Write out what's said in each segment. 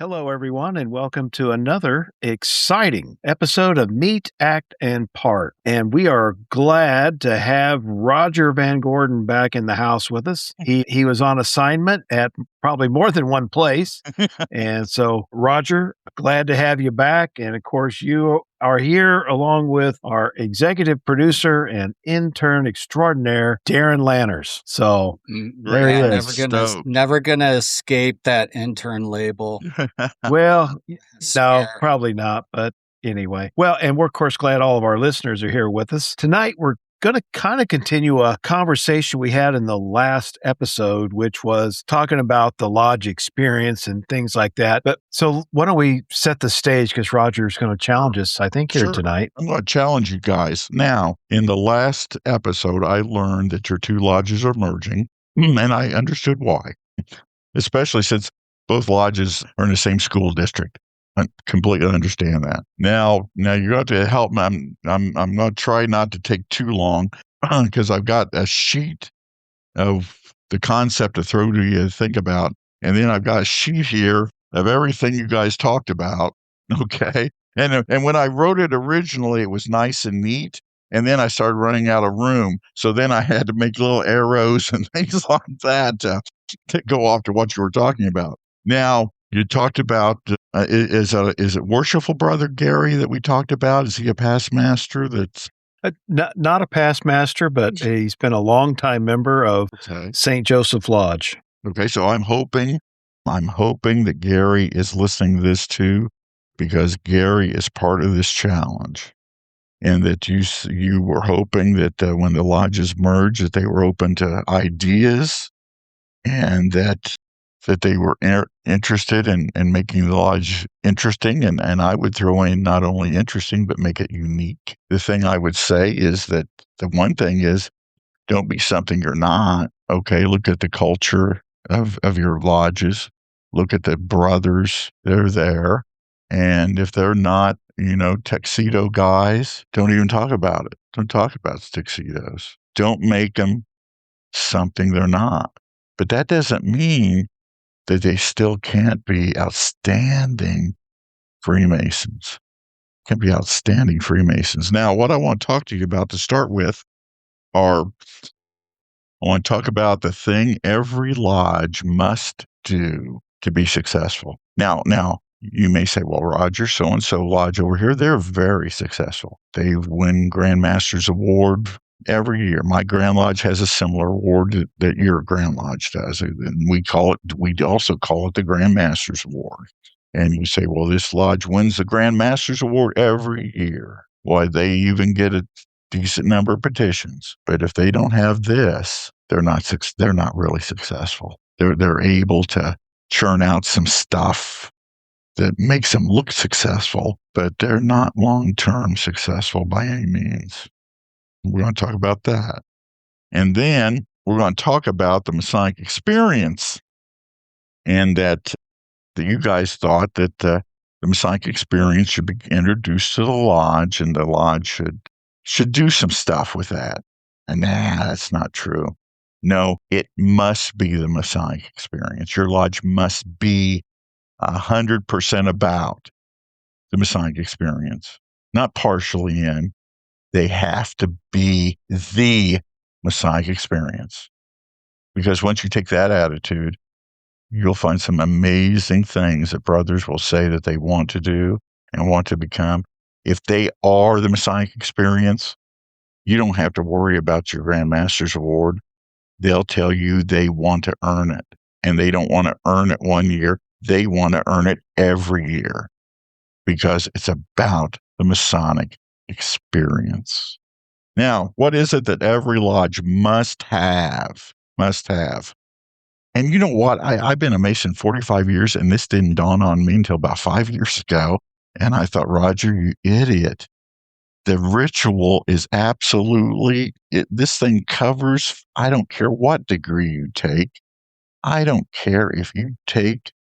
Hello, everyone, and welcome to another exciting episode of Meet, Act, and Part. And we are glad to have Roger VanGorden back in the house with us. He was on assignment at probably more than one place. And so, Roger, glad to have you back. And of course, you are here along with our executive producer and intern extraordinaire, Darin Lanners. So there he is. Never gonna escape that intern label. Well, no, probably not. But anyway, well, and we're of course glad all of our listeners are here with us tonight. We're going to kind of continue a conversation we had in the last episode, which was talking about the lodge experience and things like that. But so why don't we set the stage, because Roger's going to challenge us, I think, here tonight. I'm going to challenge you guys. Now, in the last episode, I learned that your two lodges are merging, and I understood why, especially since both lodges are in the same school district. I completely understand that. Now you got to help me. I'm going to try not to take too long because I've got a sheet of the concept to throw to you to think about, and then I've got a sheet here of everything you guys talked about. Okay, and when I wrote it originally, it was nice and neat, and then I started running out of room, so then I had to make little arrows and things like that to go off to what you were talking about. Now, you talked about, is it Worshipful Brother Gary that we talked about? Is he a past master that's... Not a past master, but he's been a longtime member of St. Joseph Lodge. Okay, so I'm hoping that Gary is listening to this too, because Gary is part of this challenge. And that you were hoping that when the lodges merge, that they were open to ideas, and that they were interested in making the lodge interesting. And I would throw in not only interesting, but make it unique. The thing I would say is that the one thing is, don't be something you're not. Okay, look at the culture of your lodges. Look at the brothers. They're there. And if they're not, tuxedo guys, don't even talk about it. Don't talk about tuxedos. Don't make them something they're not. But that doesn't mean that they still can't be outstanding Freemasons. Can be outstanding Freemasons. Now, what I want to talk to you about to start with I want to talk about the thing every lodge must do to be successful. Now, you may say, well, Roger, so-and-so lodge over here, they're very successful. They win Grand Masters Award every year. My Grand Lodge has a similar award that your Grand Lodge does, and we also call it the Grand Masters Award. And you say, well, this lodge wins the Grand Masters Award every year. Why, they even get a decent number of petitions. But if they don't have this, they're not really successful. They're able to churn out some stuff that makes them look successful, but they're not long-term successful by any means. We're going to talk about that. And then we're going to talk about the Masonic experience, and that you guys thought that the Masonic experience should be introduced to the lodge, and the lodge should do some stuff with that. And that's not true. No, it must be the Masonic experience. Your lodge must be 100% about the Masonic experience, not partially in. They have to be the Masonic experience. Because once you take that attitude, you'll find some amazing things that brothers will say that they want to do and want to become. If they are the Masonic experience, you don't have to worry about your Grand Master's Award. They'll tell you they want to earn it. And they don't want to earn it one year. They want to earn it every year. Because it's about the Masonic experience. Now, what is it that every lodge must have? And you know what? I've been a Mason 45 years, and this didn't dawn on me until about 5 years ago. And I thought, Roger, you idiot. The ritual is this thing covers, I don't care what degree you take. I don't care if you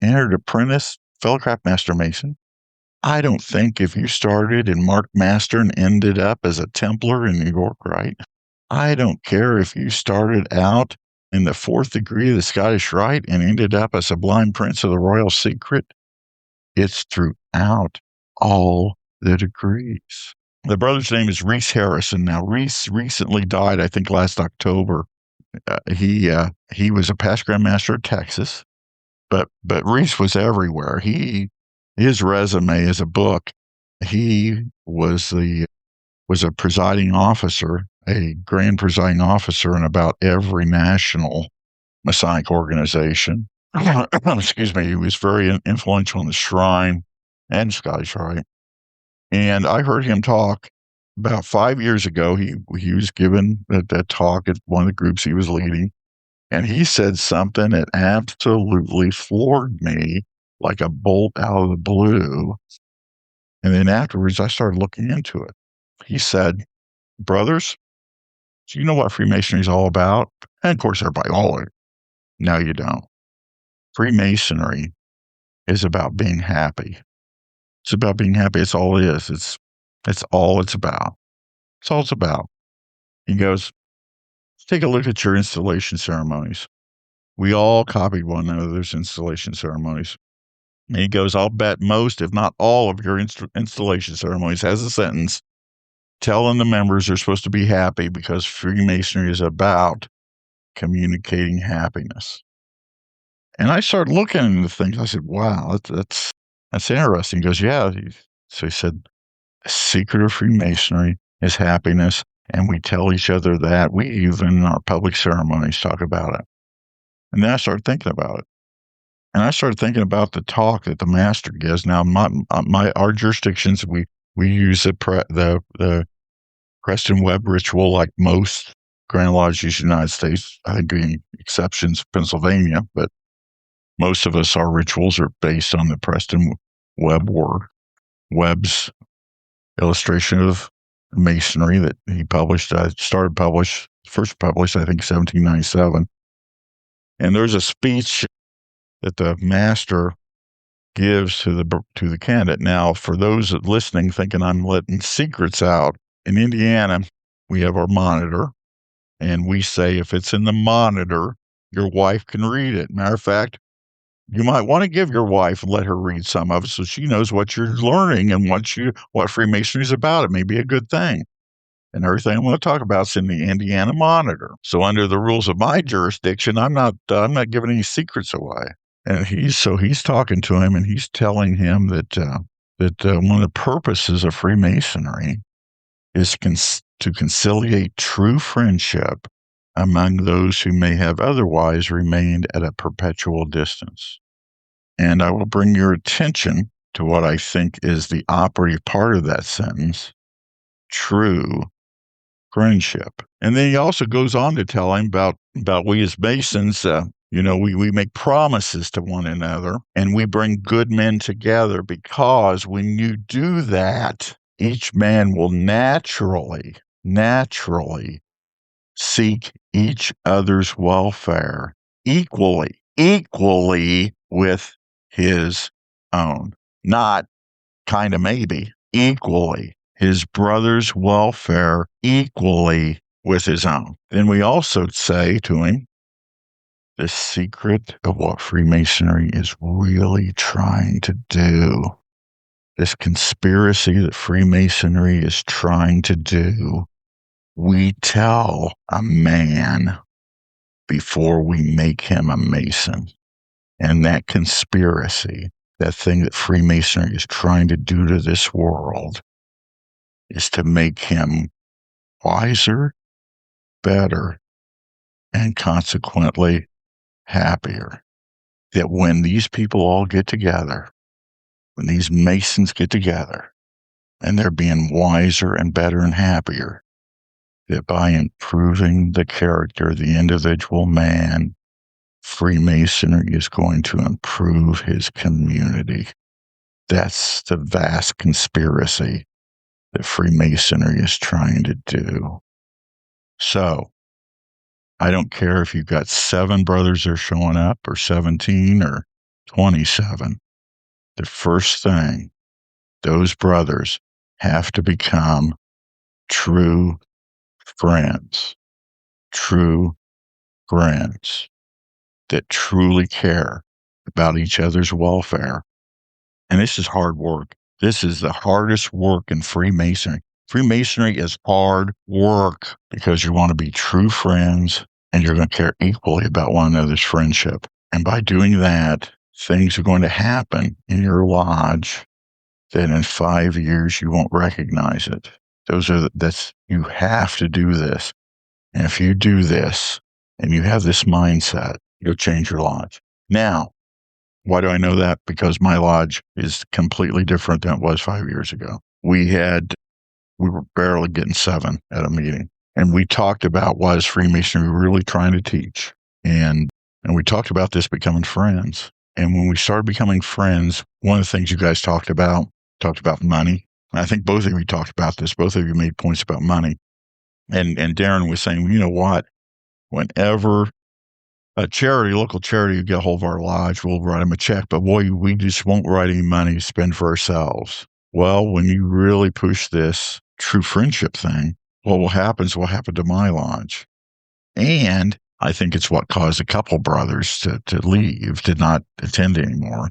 entered apprentice, fellow craft master Mason. I don't think if you started in Mark Master and ended up as a Templar in New York, right? I don't care if you started out in the 4th degree of the Scottish Rite and ended up as a blind prince of the Royal Secret. It's throughout all the degrees. The brother's name is Reese Harrison. Now, Reese recently died, I think, last October. He was a past grandmaster of Texas, but Reese was everywhere. His resume is a book. He was a presiding officer, a grand presiding officer in about every national Masonic organization. Excuse me. He was very influential in the Shrine and Scottish Rite. And I heard him talk about 5 years ago. He was given that talk at one of the groups he was leading. And he said something that absolutely floored me like a bolt out of the blue. And then afterwards, I started looking into it. He said, brothers, do you know what Freemasonry is all about? And of course, everybody, no, you don't. Freemasonry is about being happy. It's about being happy. It's all it is. It's all it's about. It's all it's about. He goes, take a look at your installation ceremonies. We all copied one another's installation ceremonies. And he goes, I'll bet most, if not all, of your installation ceremonies has a sentence telling the members they're supposed to be happy because Freemasonry is about communicating happiness. And I started looking into things. I said, wow, that's interesting. He goes, yeah. So he said, the secret of Freemasonry is happiness. And we tell each other that. We even in our public ceremonies talk about it. And then I started thinking about it. And I started thinking about the talk that the master gives. Now, our jurisdictions, we use the Preston Webb ritual like most Grand Lodges in the United States. I think the exceptions Pennsylvania, but most of us, our rituals are based on the Preston Webb work. Webb's illustration of Masonry that he published, first published, I think, 1797. And there's a speech that the master gives to the candidate. Now, for those listening thinking I'm letting secrets out, in Indiana, we have our monitor, and we say if it's in the monitor, your wife can read it. Matter of fact, you might want to give your wife and let her read some of it so she knows what you're learning and what Freemasonry is about. It may be a good thing. And everything I'm going to talk about is in the Indiana Monitor. So under the rules of my jurisdiction, I'm not giving any secrets away. And he's talking to him, and he's telling him that one of the purposes of Freemasonry is to conciliate true friendship among those who may have otherwise remained at a perpetual distance. And I will bring your attention to what I think is the operative part of that sentence, true friendship. And then he also goes on to tell him about we as Masons, we make promises to one another, and we bring good men together because when you do that, each man will naturally seek each other's welfare equally with his own. Not kind of maybe, equally. His brother's welfare equally with his own. Then we also say to him, the secret of what Freemasonry is really trying to do, this conspiracy that Freemasonry is trying to do, we tell a man before we make him a Mason. And that conspiracy, that thing that Freemasonry is trying to do to this world, is to make him wiser, better, and consequently happier. That when these people all get together, when these Masons get together, and they're being wiser and better and happier, that by improving the character of the individual man, Freemasonry is going to improve his community. That's the vast conspiracy that Freemasonry is trying to do. So, I don't care if you've got 7 brothers that are showing up, or 17, or 27. The first thing, those brothers have to become true friends that truly care about each other's welfare And this is hard work. This is the hardest work in Freemasonry. Freemasonry is hard work because you want to be true friends and you're going to care equally about one another's friendship. And by doing that, things are going to happen in your lodge that in 5 years you won't recognize it. You have to do this. And if you do this and you have this mindset, you'll change your lodge. Now, why do I know that? Because my lodge is completely different than it was 5 years ago. We were barely getting 7 at a meeting. And we talked about what is Freemasonry really trying to teach. And we talked about this becoming friends. And when we started becoming friends, one of the things you guys talked about money. And I think both of you talked about this. Both of you made points about money. And Darin was saying, you know what? Whenever a local charity, get a hold of our lodge, we'll write them a check. But boy, we just won't write any money to spend for ourselves. Well, when you really push this true friendship thing, what will happen to my lodge. And I think it's what caused a couple brothers to leave, to not attend anymore,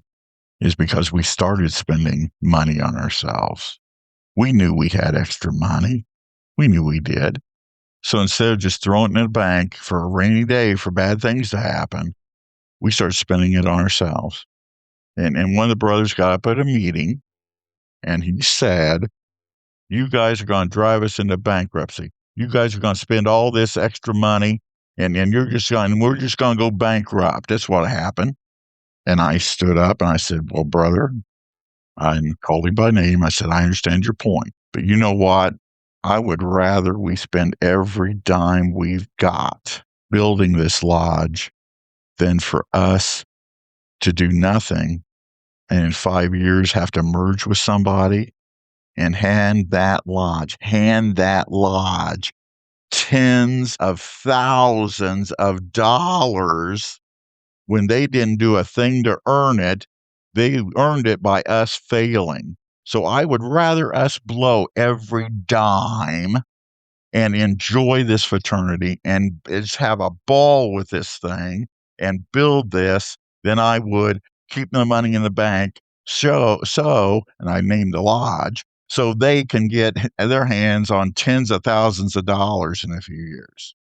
is because we started spending money on ourselves. We knew we had extra money. We knew we did. So instead of just throwing it in the bank for a rainy day for bad things to happen, we started spending it on ourselves. And one of the brothers got up at a meeting and he said, you guys are going to drive us into bankruptcy. You guys are going to spend all this extra money and we're just going to go bankrupt. That's what happened. And I stood up and I said, well, brother, I called him by name. I said, I understand your point, but you know what? I would rather we spend every dime we've got building this lodge than for us to do nothing and in 5 years have to merge with somebody and hand that lodge tens of thousands of dollars when they didn't do a thing to earn it. They earned it by us failing. So I would rather us blow every dime and enjoy this fraternity and just have a ball with this thing and build this than I would keep the money in the bank. So, and I named the lodge, so they can get their hands on tens of thousands of dollars in a few years.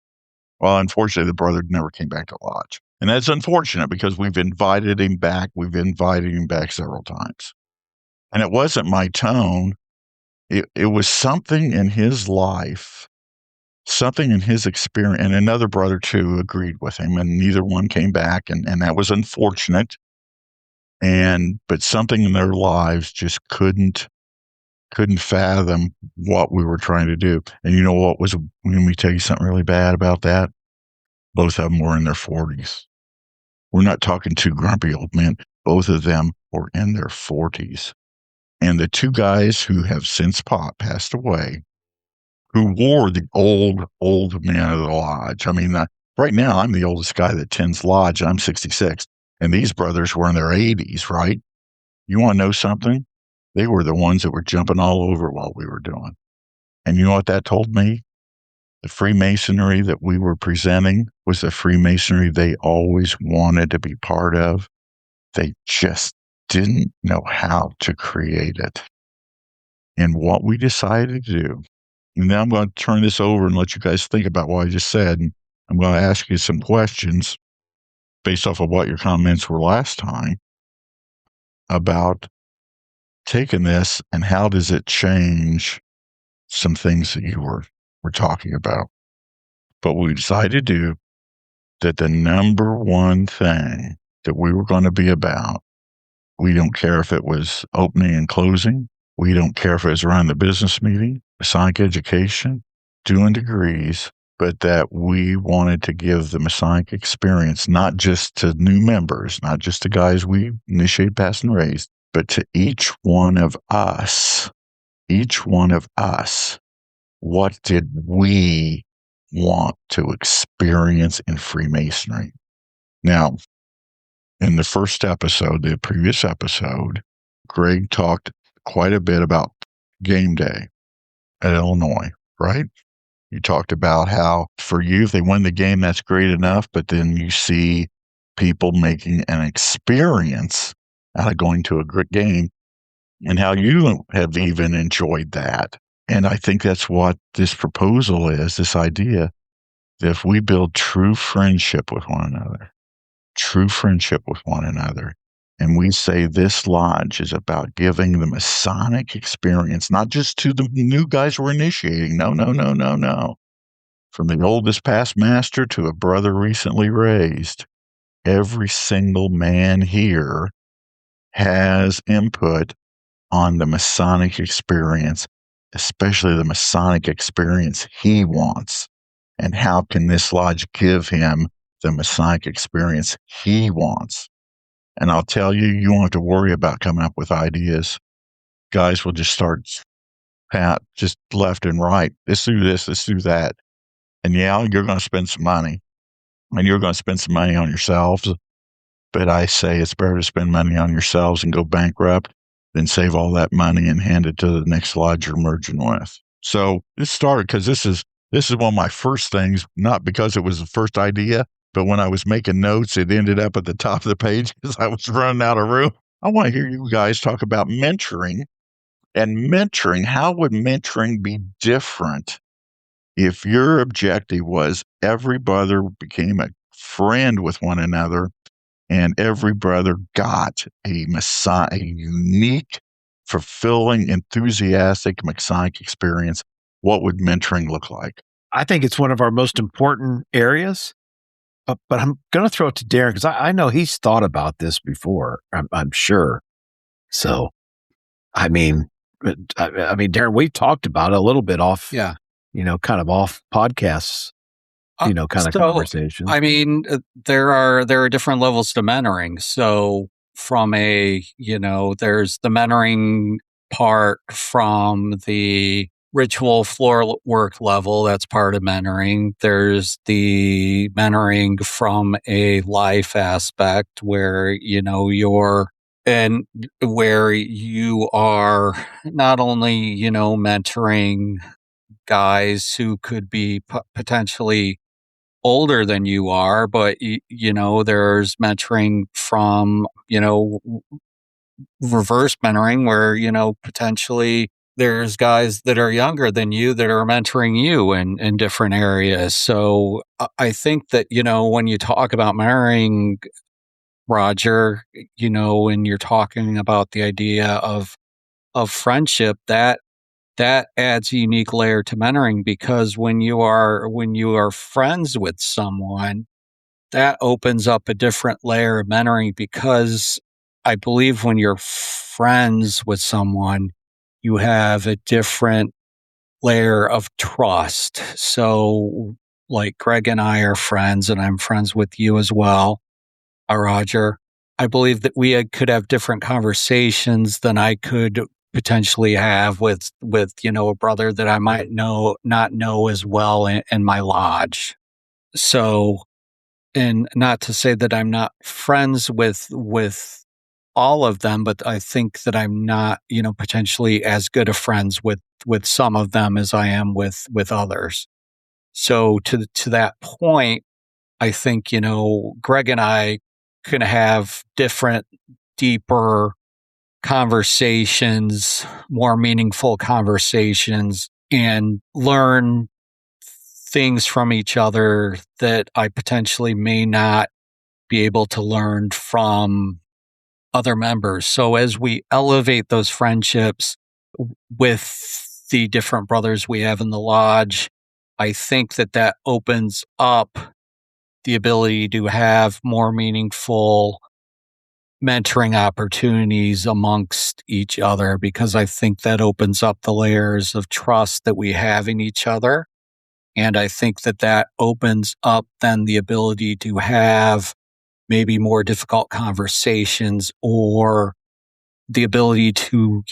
Well, unfortunately, the brother never came back to lodge. And that's unfortunate because we've invited him back. We've invited him back several times. And it wasn't my tone. It was something in his life, something in his experience. And another brother, too, agreed with him. And neither one came back. And that was unfortunate. But something in their lives just couldn't fathom what we were trying to do. And you know what was, let me tell you something really bad about that. Both of them were in their 40s. We're not talking two grumpy old men. Both of them were in their 40s. And the two guys who have since passed away, who wore the old man of the lodge. I mean, right now I'm the oldest guy that attends lodge, and I'm 66. And these brothers were in their 80s, right? You want to know something? They were the ones that were jumping all over while we were doing. And you know what that told me? The Freemasonry that we were presenting was the Freemasonry they always wanted to be part of. They just didn't know how to create it. And what we decided to do, and now I'm going to turn this over and let you guys think about what I just said. And I'm going to ask you some questions based off of what your comments were last time about taking this and how does it change some things that you were talking about. But we decided to do that the number one thing that we were going to be about, we don't care if it was opening and closing. We don't care if it was around the business meeting, Masonic education, doing degrees, but that we wanted to give the Masonic experience, not just to new members, not just to guys we initiated, passed, and raised, but to each one of us, what did we want to experience in Freemasonry? Now, in the first episode, the previous episode, Greg talked quite a bit about game day at Illinois, right? You talked about how for you, if they win the game, that's great enough, but then you see people making an experience out of going to a good game. and how you have even enjoyed that. And I think that's what this proposal is, this idea that if we build true friendship with one another, and we say this lodge is about giving the Masonic experience, not just to the new guys we're initiating. No, no, no, no, no. From the oldest past master to a brother recently raised, every single man here has input on the Masonic experience, especially the Masonic experience he wants. And how can this lodge give him the Masonic experience he wants? And I'll tell you, you won't have to worry about coming up with ideas. Guys will just start just left and right. Let's do this, let's do that. And yeah, you're going to spend some money. And you're going to spend some money on yourselves. But I say it's better to spend money on yourselves and go bankrupt than save all that money and hand it to the next lodge you're merging with. So this started because this is one of my first things, not because it was the first idea, but when I was making notes, it ended up at the top of the page because I was running out of room. I want to hear you guys talk about mentoring. And mentoring, how would mentoring be different if your objective was every brother became a friend with one another and every brother got a unique, fulfilling, enthusiastic Masonic experience? What would mentoring look like? I think it's one of our most important areas, but I'm going to throw it to Darin because I know he's thought about this before, I'm sure. So, I mean, Darin, we've talked about it a little bit off, kind of off podcasts, kind of conversations. I mean, there are different levels to mentoring. So from there's the mentoring part from the ritual floor work level. That's part of mentoring. There's the mentoring from a life aspect where, and where you are not only, mentoring guys who could be potentially older than you are, but there's mentoring from, reverse mentoring where, potentially there's guys that are younger than you that are mentoring you in different areas. So I think that, when you talk about mentoring, Roger, and you're talking about the idea of friendship, that adds a unique layer to mentoring, because when you are friends with someone, that opens up a different layer of mentoring, because I believe when you're friends with someone, you have a different layer of trust. So like Greg and I are friends, and I'm friends with you as well, Roger. I believe that we could have different conversations than I could potentially have with a brother that I might not know as well in my lodge. So, and not to say that I'm not friends with all of them, but I think that I'm not, potentially as good of friends with some of them as I am with others. So to that point, I think, Greg and I can have different, deeper conversations, more meaningful conversations, and learn things from each other that I potentially may not be able to learn from other members. So as we elevate those friendships with the different brothers we have in the lodge, I think that opens up the ability to have more meaningful mentoring opportunities amongst each other, because I think that opens up the layers of trust that we have in each other. And I think that opens up then the ability to have maybe more difficult conversations, or the ability to,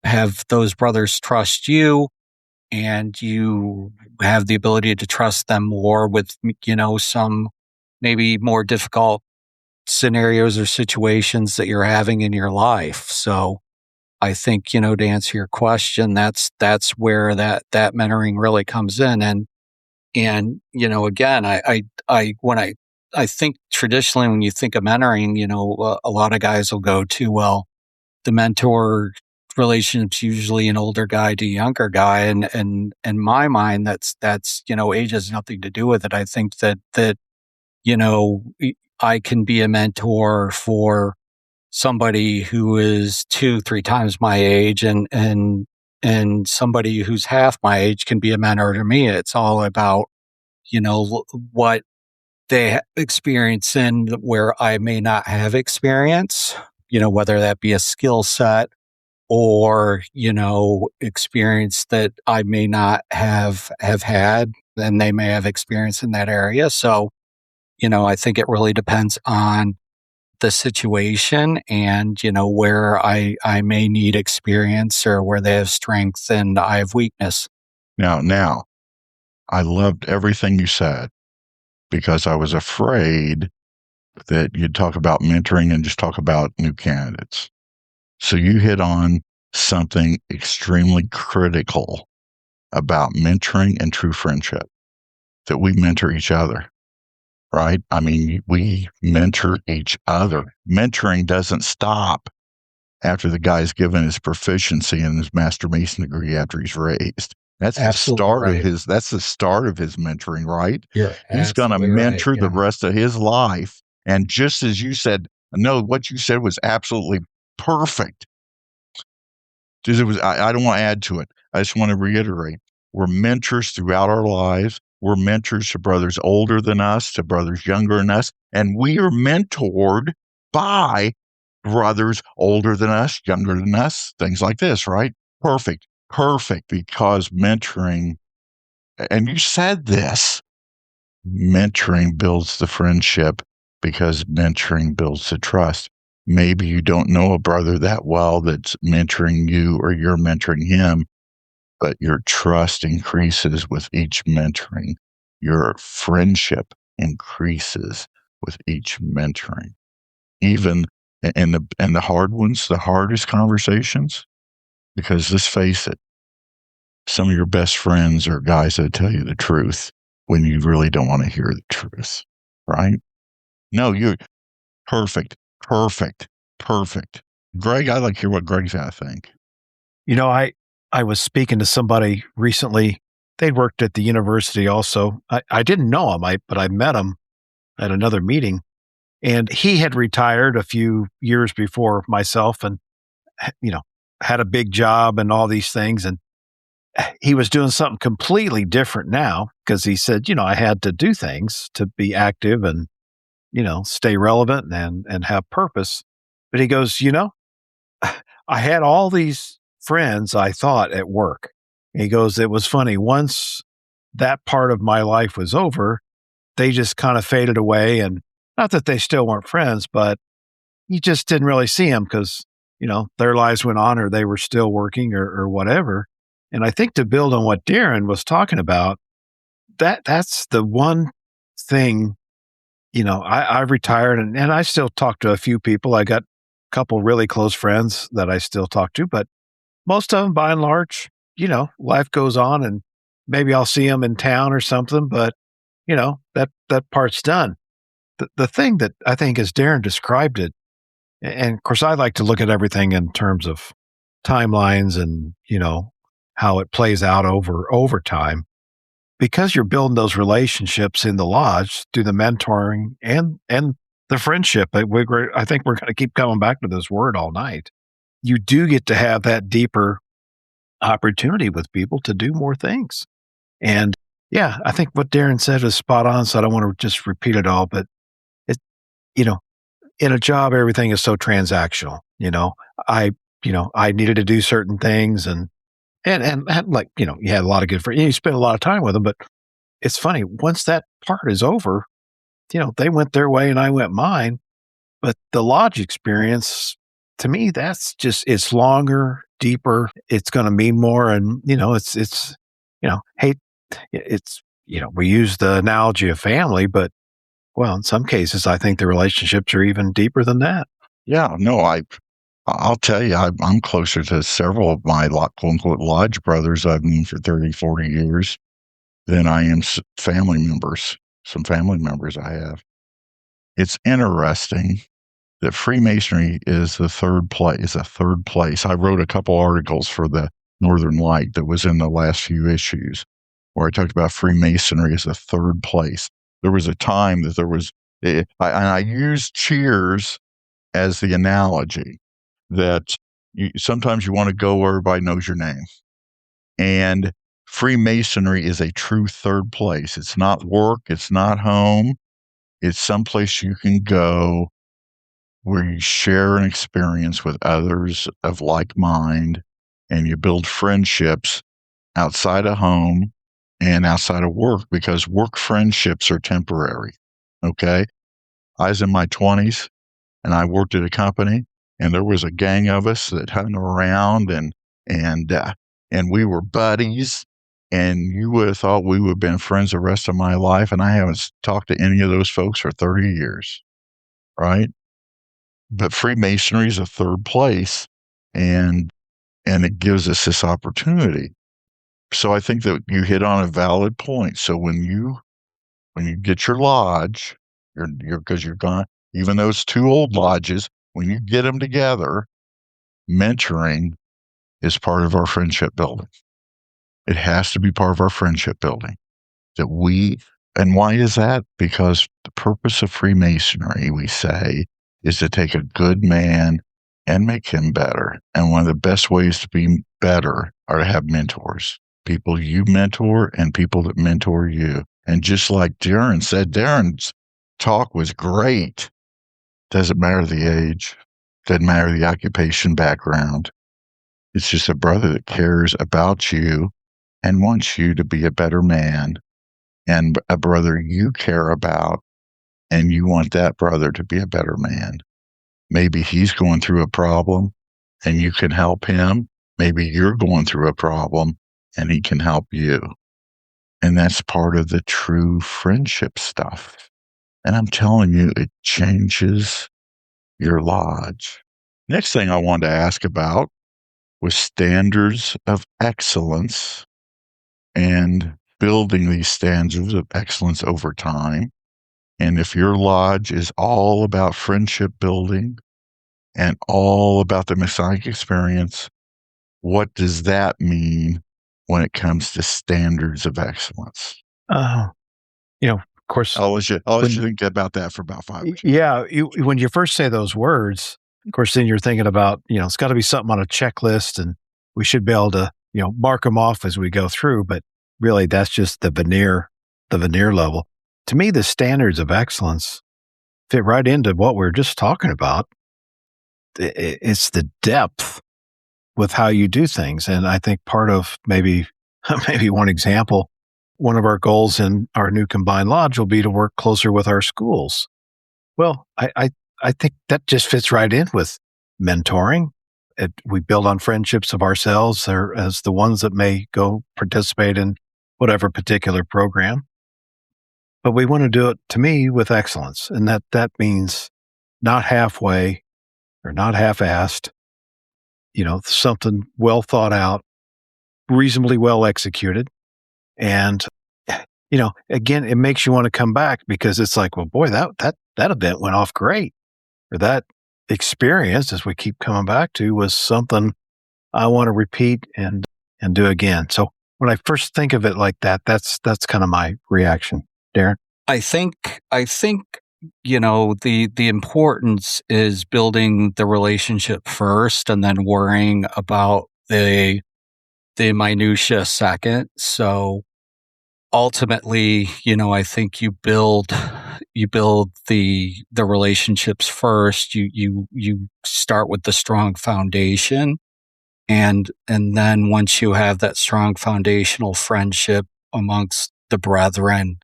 have those brothers trust you, and you have the ability to trust them more with, some maybe more difficult scenarios or situations that you're having in your life. So I think, to answer your question, that's where that mentoring really comes in. And again, I think traditionally when you think of mentoring, a lot of guys will go to, well, the mentor relationship's usually an older guy to younger guy. And in my mind, that's, age has nothing to do with it. I think that, I can be a mentor for somebody who is 2-3 times my age, and somebody who's half my age can be a mentor to me. It's all about, what they experience in where I may not have experience, whether that be a skill set or, experience that I may not have had, and they may have experience in that area. So, I think it really depends on the situation and, where I may need experience or where they have strength and I have weakness. Now, I loved everything you said because I was afraid that you'd talk about mentoring and just talk about new candidates. So you hit on something extremely critical about mentoring and true friendship, that we mentor each other, right? I mean, we mentor each other. Mentoring doesn't stop after the guy's given his proficiency in his master mason degree after he's raised. That's Absolutely the start right. of his. That's the start of his mentoring, right? You're He's going to absolutely mentor right, the yeah. rest of his life. And just as you said, no, what you said was absolutely perfect. Just I don't want to add to it. I just want to reiterate: we're mentors throughout our lives. We're mentors to brothers older than us, to brothers younger than us, and we are mentored by brothers older than us, younger than us, things like this, right? Perfect, because mentoring, and you said this, mentoring builds the friendship because mentoring builds the trust. Maybe you don't know a brother that well that's mentoring you or you're mentoring him, but your trust increases with each mentoring. Your friendship increases with each mentoring. Even in the hard ones, the hardest conversations, because let's face it, some of your best friends are guys that tell you the truth when you really don't want to hear the truth, right? No, you're perfect. Greg, I'd like to hear what Greg's got to think. I was speaking to somebody recently. They'd worked at the university also. I didn't know him, but I met him at another meeting, and he had retired a few years before myself, and had a big job and all these things, and he was doing something completely different now because he said, I had to do things to be active and stay relevant and have purpose. But he goes, I had all these friends, I thought, at work. He goes, it was funny. Once that part of my life was over, they just kind of faded away. And not that they still weren't friends, but you just didn't really see them because, their lives went on or they were still working or whatever. And I think to build on what Darin was talking about, that's the one thing, I've retired and I still talk to a few people. I got a couple really close friends that I still talk to, but most of them, by and large, life goes on and maybe I'll see them in town or something, but that part's done. The thing that I think as Darin described it, and of course I like to look at everything in terms of timelines and, how it plays out over time, because you're building those relationships in the lodge through the mentoring and the friendship. I think we're going to keep coming back to this word all night. You do get to have that deeper opportunity with people to do more things. And yeah, I think what Darin said is spot on. So I don't want to just repeat it all, but it, in a job, everything is so transactional. I needed to do certain things and like, you had a lot of good friends. You spend a lot of time with them, but it's funny. Once that part is over, they went their way and I went mine. But the lodge experience, to me, it's longer, deeper. It's going to mean more. And, hey, we use the analogy of family, but well, in some cases, I think the relationships are even deeper than that. Yeah, no, I'll tell you, I'm closer to several of my quote unquote lodge brothers I've known for 30, 40 years than I am family members. Some family members I have. It's interesting that Freemasonry is the third place. I wrote a couple articles for the Northern Light that was in the last few issues where I talked about Freemasonry as a third place. There was a time that there was, and I used Cheers as the analogy that sometimes you want to go where everybody knows your name. And Freemasonry is a true third place. It's not work. It's not home. It's someplace you can go where you share an experience with others of like mind, and you build friendships outside of home and outside of work, because work friendships are temporary. Okay. I was in my 20s and I worked at a company, and there was a gang of us that hung around and we were buddies, and you would have thought we would have been friends the rest of my life. And I haven't talked to any of those folks for 30 years. Right. But Freemasonry is a third place, and it gives us this opportunity. So I think that you hit on a valid point. So when you get your lodge, because you're gone, even though it's two old lodges, when you get them together, mentoring is part of our friendship building. It has to be part of our friendship building. And why is that? Because the purpose of Freemasonry, we say, is to take a good man and make him better. And one of the best ways to be better are to have mentors, people you mentor and people that mentor you. And just like Darin said, Darin's talk was great. Doesn't matter the age, doesn't matter the occupation background. It's just a brother that cares about you and wants you to be a better man, and a brother you care about, and you want that brother to be a better man. Maybe he's going through a problem and you can help him. Maybe you're going through a problem and he can help you. And that's part of the true friendship stuff. And I'm telling you, it changes your lodge. Next thing I wanted to ask about was standards of excellence and building these standards of excellence over time. And if your lodge is all about friendship building and all about the Masonic experience, what does that mean when it comes to standards of excellence? Of course, I'll let you think about that for about 5 minutes. Yeah. When you first say those words, of course, then you're thinking about, it's got to be something on a checklist, and we should be able to, mark them off as we go through. But really, that's just the veneer level. To me, the standards of excellence fit right into what we were just talking about. It's the depth with how you do things. And I think part of maybe one example, one of our goals in our new combined lodge will be to work closer with our schools. Well, I think that just fits right in with mentoring. We build on friendships of ourselves or as the ones that may go participate in whatever particular program. But we want to do it, to me, with excellence. And that means not halfway or not half-assed, something well thought out, reasonably well executed. And, again, it makes you want to come back, because it's like, well, boy, that event went off great. Or that experience, as we keep coming back to, was something I want to repeat and do again. So when I first think of it like that, that's kind of my reaction. Darin? I think the importance is building the relationship first and then worrying about the minutia second. So ultimately, I think you build the relationships first. You start with the strong foundation, and then once you have that strong foundational friendship amongst the brethren,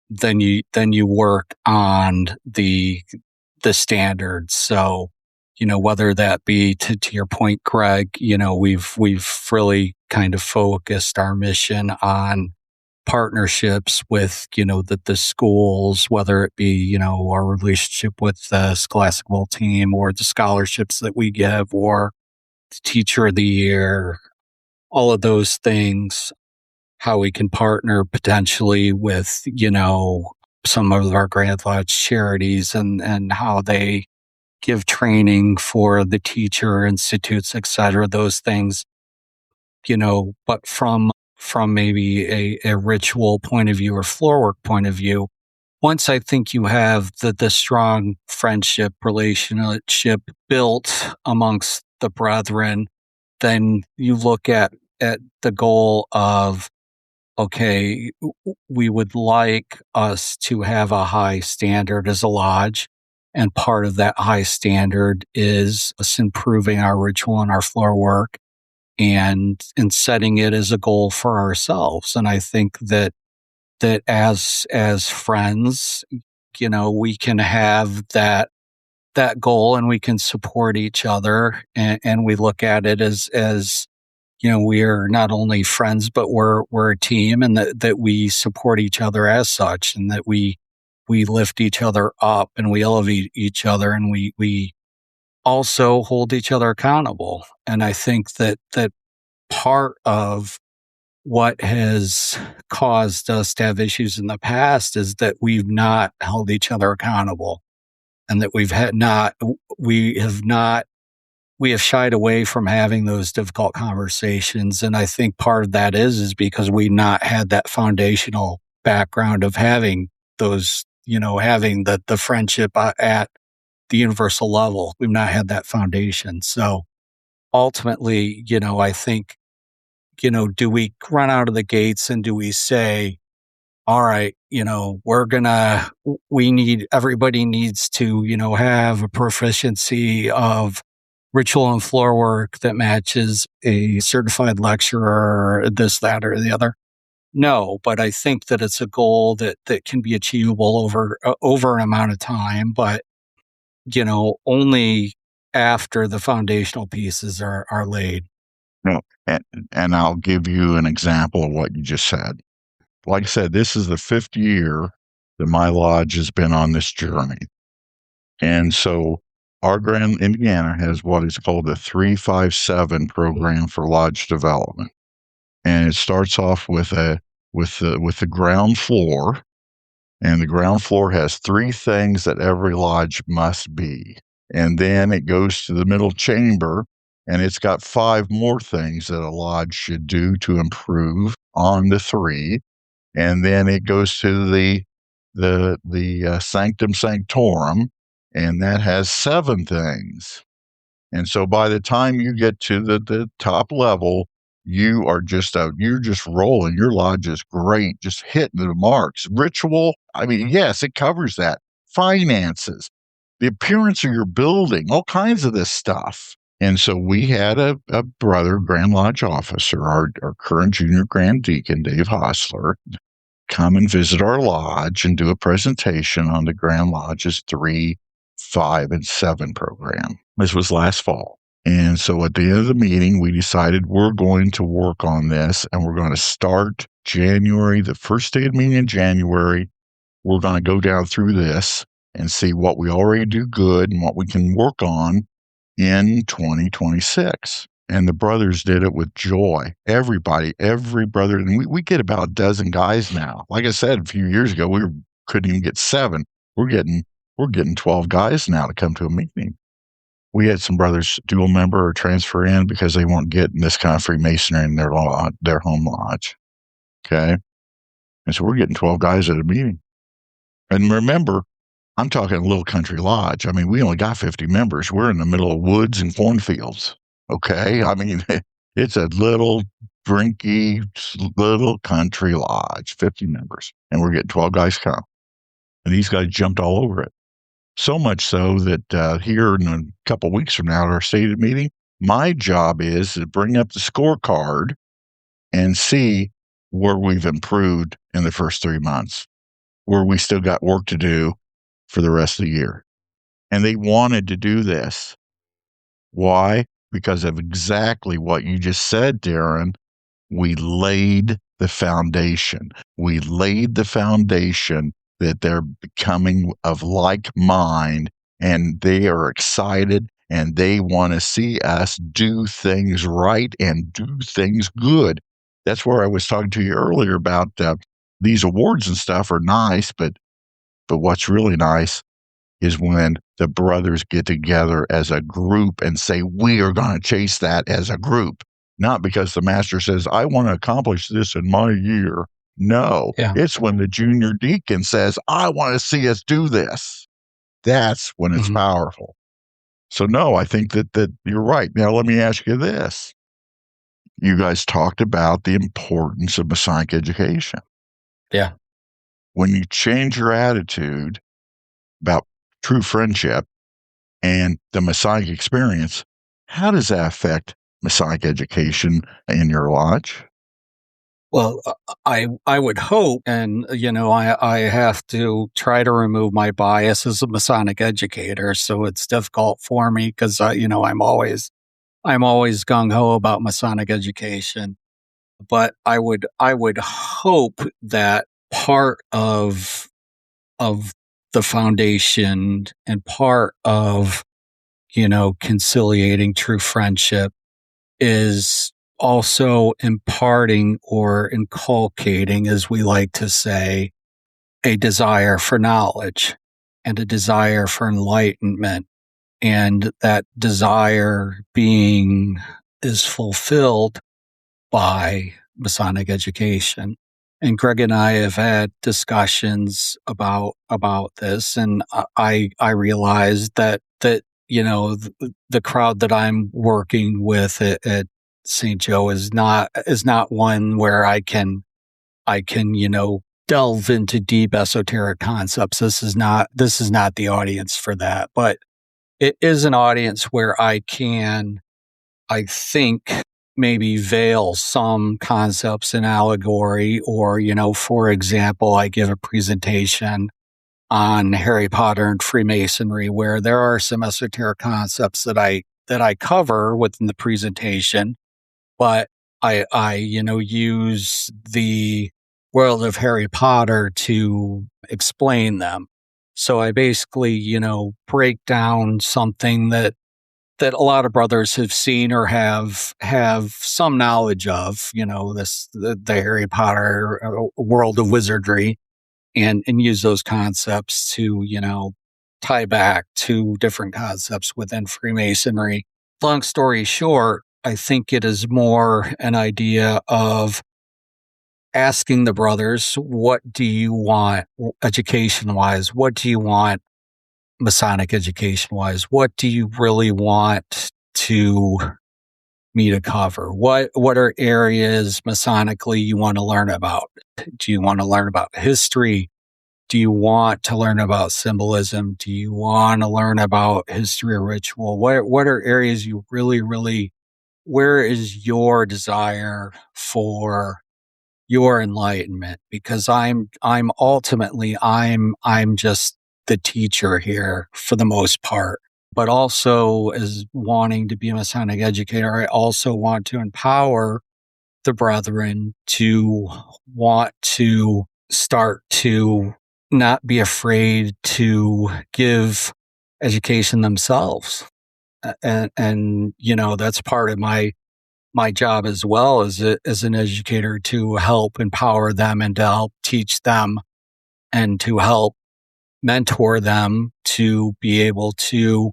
then you work on the standards. So, whether that be to your point, Greg, we've really kind of focused our mission on partnerships with, the schools, whether it be, our relationship with the Scholastic Bowl team or the scholarships that we give or the Teacher of the Year, all of those things, how we can partner potentially with, some of our Grand Lodge charities and how they give training for the teacher institutes, etc., those things, but from maybe a ritual point of view or floor work point of view, once I think you have the strong friendship relationship built amongst the brethren, then you look at the goal of, okay, we would like us to have a high standard as a lodge. And part of that high standard is us improving our ritual and our floor work and setting it as a goal for ourselves. And I think that as friends, we can have that goal and we can support each other, and we look at it as we are not only friends, but we're a team, and that we support each other as such, and that we lift each other up and we elevate each other, and we also hold each other accountable. And I think that part of what has caused us to have issues in the past is that we've not held each other accountable, and that we have shied away from having those difficult conversations. And I think part of that is because we've not had that foundational background of having those, having the friendship at the universal level. We've not had that foundation. So ultimately, I think, do we run out of the gates and do we say, all right, everybody needs to, have a proficiency of ritual and floor work that matches a certified lecturer, this, that, or the other? No, but I think that it's a goal that can be achievable over an amount of time, but, only after the foundational pieces are laid. No, and I'll give you an example of what you just said. Like I said, this is the 5th year that my lodge has been on this journey. And so our Grand Indiana has what is called the 357 program for lodge development. And it starts off with the ground floor. And the ground floor has 3 things that every lodge must be. And then it goes to the middle chamber, and it's got 5 more things that a lodge should do to improve on the 3. And then it goes to the sanctum sanctorum, and that has 7 things. And so by the time you get to the top level, you're just rolling. Your lodge is great, just hitting the marks. Ritual, I mean, yes, it covers that. Finances, the appearance of your building, all kinds of this stuff. And so we had a brother, Grand Lodge officer, our current junior Grand Deacon, Dave Hostler, come and visit our lodge and do a presentation on the Grand Lodge's 3, 5, and 7 program. This was last fall. And so at the end of the meeting, we decided we're going to work on this, and we're going to start January, the first day of the meeting in January. We're going to go down through this and see what we already do good and what we can work on in 2026. And the brothers did it with joy. Every brother, and we get about a dozen guys now. Like I said, a few years ago, we couldn't even get 7. We're getting 12 guys now to come to a meeting. We had some brothers dual member or transfer in because they weren't getting this kind of Freemasonry in their home lodge. Okay. And so we're getting 12 guys at a meeting. And remember, I'm talking a little country lodge. I mean, we only got 50 members. We're in the middle of woods and cornfields. Okay. I mean, it's a little drinky, little country lodge, 50 members. And we're getting 12 guys come. And these guys jumped all over it. So much so that here in a couple of weeks from now at our stated meeting, my job is to bring up the scorecard and see where we've improved in the first 3 months, where we still got work to do for the rest of the year. And they wanted to do this. Why? Because of exactly what you just said, Darin. We laid the foundation. We laid the foundation that they're becoming of like mind, and they are excited, and they want to see us do things right and do things good. That's where I was talking to you earlier about these awards and stuff are nice, but what's really nice is when the brothers get together as a group and say, we are going to chase that as a group, not because the master says, I want to accomplish this in my year. No, Yeah. it's when the junior deacon says, I want to see us do this. That's when it's powerful. So no, I think that you're right. Now, let me ask you this. You guys talked about the importance of Masonic education. Yeah. When you change your attitude about true friendship and the Masonic experience, how does that affect Masonic education in your lodge? Well, I would hope, and I have to try to remove my bias as a Masonic educator, so it's difficult for me because I'm always gung ho about Masonic education. But I would hope that part of the foundation and part of conciliating true friendship is also imparting or inculcating, as we like to say, a desire for knowledge and a desire for enlightenment. And that desire is fulfilled by Masonic education. And Greg and I have had discussions about this, and I realized that the crowd that I'm working with at St. Joe is not one where I can delve into deep esoteric concepts. This is not the audience for that, but it is an audience where I think, maybe veil some concepts in allegory, or, for example, I give a presentation on Harry Potter and Freemasonry where there are some esoteric concepts that I cover within the presentation, but I use the world of Harry Potter to explain them. So I basically, break down something that a lot of brothers have seen or have some knowledge of, the Harry Potter world of wizardry, and use those concepts to, tie back to different concepts within Freemasonry. Long story short, I think it is more an idea of asking the brothers, what do you want education-wise? What do you want Masonic education-wise? What do you really want me to cover? What are areas Masonically you want to learn about? Do you want to learn about history? Do you want to learn about symbolism? Do you want to learn about history or ritual? What are areas you really, where is your desire for your enlightenment? Because I'm ultimately just the teacher here for the most part, but also, as wanting to be a Masonic educator, I also want to empower the brethren to want to start to not be afraid to give education themselves. And that's part of my job as well as an educator, to help empower them and to help teach them and to help mentor them, to be able to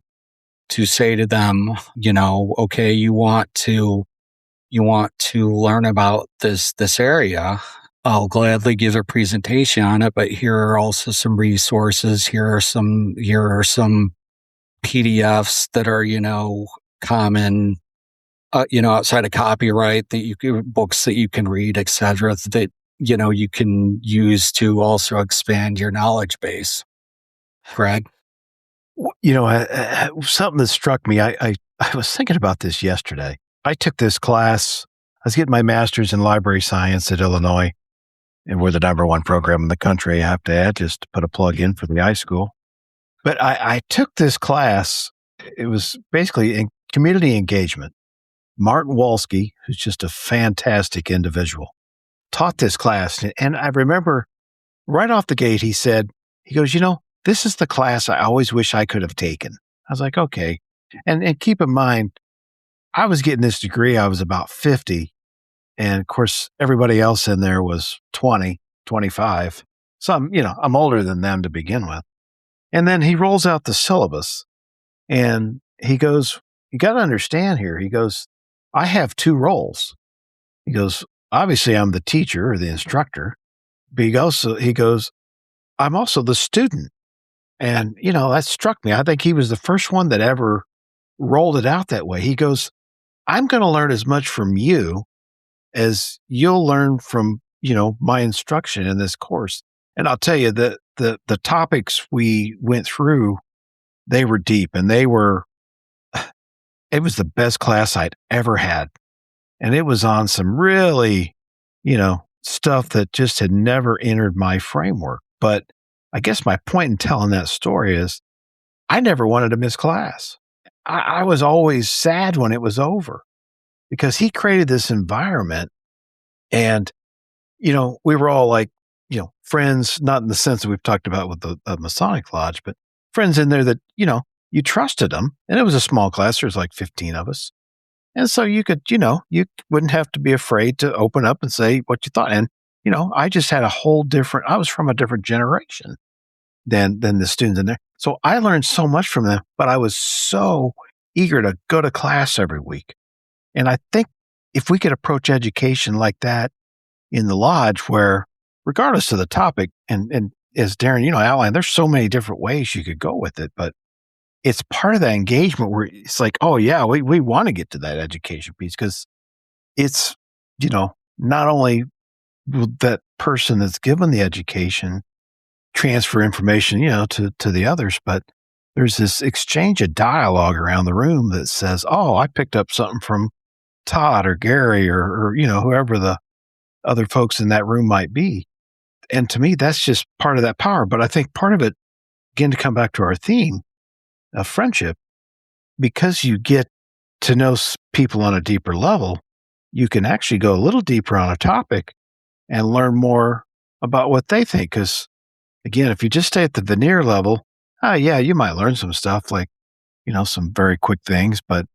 say to them, okay, you want to learn about this area. I'll gladly give a presentation on it, but here are also some resources. Here are some PDFs that are, common, outside of copyright, books that you can read, etc., that, you can use to also expand your knowledge base. Greg? Something that struck me, I was thinking about this yesterday. I took this class. I was getting my master's in library science at Illinois, and we're the #1 program in the country, I have to add, just to put a plug in for the iSchool. But I took this class. It was basically in community engagement. Martin Wolski, who's just a fantastic individual, taught this class. And I remember right off the gate, he goes, this is the class I always wish I could have taken. I was like, okay. And keep in mind, I was getting this degree, I was about 50. And of course, everybody else in there was 20, 25. So I'm older than them to begin with. And then he rolls out the syllabus and he goes, you got to understand here. He goes, I have two roles. He goes, obviously I'm the teacher or the instructor, but he goes, I'm also the student. And, that struck me. I think he was the first one that ever rolled it out that way. He goes, I'm going to learn as much from you as you'll learn from, my instruction in this course. And I'll tell you that the topics we went through, they were deep and it was the best class I'd ever had. And it was on some really, stuff that just had never entered my framework. But I guess my point in telling that story is I never wanted to miss class. I was always sad when it was over because he created this environment and, we were all like, friends, not in the sense that we've talked about with the Masonic Lodge, but friends in there that, you trusted them. And it was a small class. There's like 15 of us. And so you could, you wouldn't have to be afraid to open up and say what you thought. And, I just had I was from a different generation than the students in there. So I learned so much from them, but I was so eager to go to class every week. And I think if we could approach education like that in the lodge where regardless of the topic, and as Darin, outlined, there's so many different ways you could go with it, but it's part of that engagement where it's like, oh yeah, we want to get to that education piece because it's, not only will that person that's given the education transfer information, to the others, but there's this exchange of dialogue around the room that says, oh, I picked up something from Todd or Gary or whoever the other folks in that room might be. And to me, that's just part of that power. But I think part of it, again, to come back to our theme of friendship, because you get to know people on a deeper level, you can actually go a little deeper on a topic and learn more about what they think. Because again, if you just stay at the veneer level, yeah, you might learn some stuff like, some very quick things, but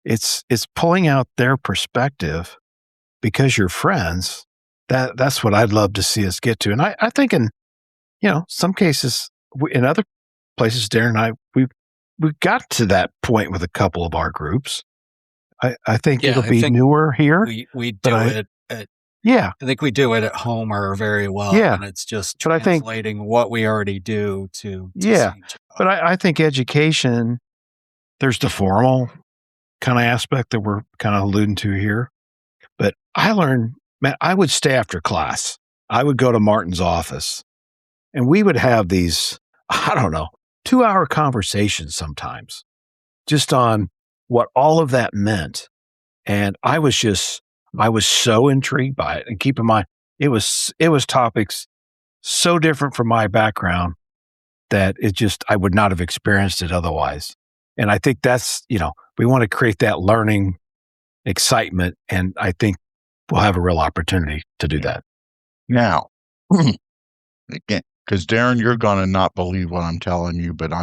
it's pulling out their perspective because you're friends. That's what I'd love to see us get to. And I think in, some cases, in other places, Darin and I, we've got to that point with a couple of our groups. I think it'll be newer here. We do it. Yeah. I think we do it at Homer very well. Yeah. And it's just translating what we already do to yeah. But I think education, there's the formal kind of aspect that we're kind of alluding to here. But I learned, man, I would stay after class. I would go to Martin's office and we would have these, 2-hour conversations sometimes just on what all of that meant. And I was so intrigued by it. And keep in mind, it was topics so different from my background that I would not have experienced it otherwise. And I think that's, we want to create that learning excitement. And I think we'll have a real opportunity to do that. Now, again, because Darin, you're going to not believe what I'm telling you, but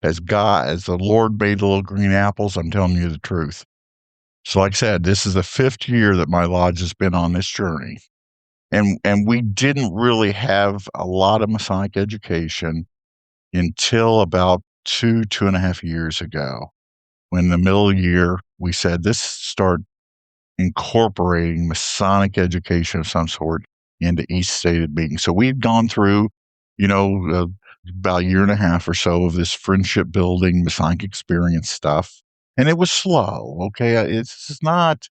as the Lord made the little green apples, I'm telling you the truth. So like I said, this is the 5th year that my lodge has been on this journey. And we didn't really have a lot of Masonic education until about 2.5 years ago. When in the middle of the year, we said, this start incorporating Masonic education of some sort into each stated meeting. So we've gone through, about 1.5 years or so of this friendship building Masonic experience stuff. And it was slow. Okay. You're not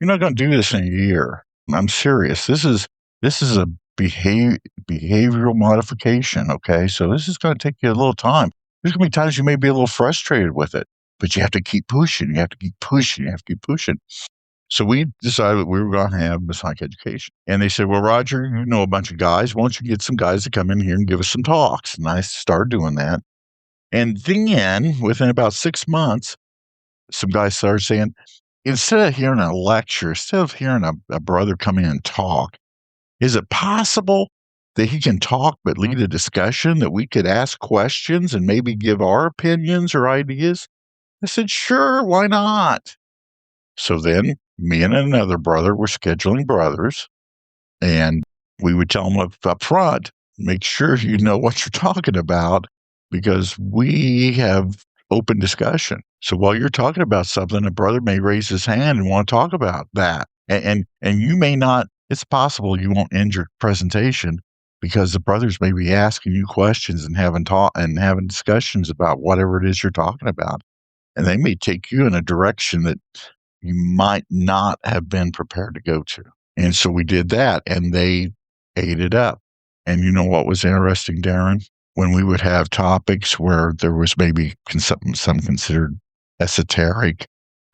going to do this in a year. I'm serious. This is a behavioral modification. Okay. So this is going to take you a little time. There's going to be times you may be a little frustrated with it, but you have to keep pushing. You have to keep pushing. You have to keep pushing. So we decided we were going to have Masonic education. And they said, well, Roger, you know a bunch of guys. Why don't you get some guys to come in here and give us some talks? And I started doing that. And then within about 6 months, some guys started saying, instead of hearing a lecture, instead of hearing a brother come in and talk, is it possible that he can talk but lead a discussion, that we could ask questions and maybe give our opinions or ideas? I said, sure, why not? So then me and another brother were scheduling brothers, and we would tell them up front, make sure you know what you're talking about. because we have open discussion. So while you're talking about something, a brother may raise his hand and want to talk about that. And you may not, it's possible you won't end your presentation because the brothers may be asking you questions and having discussions about whatever it is you're talking about. And they may take you in a direction that you might not have been prepared to go to. And so we did that, and they ate it up. And you know what was interesting, Darin? When we would have topics where there was maybe some considered esoteric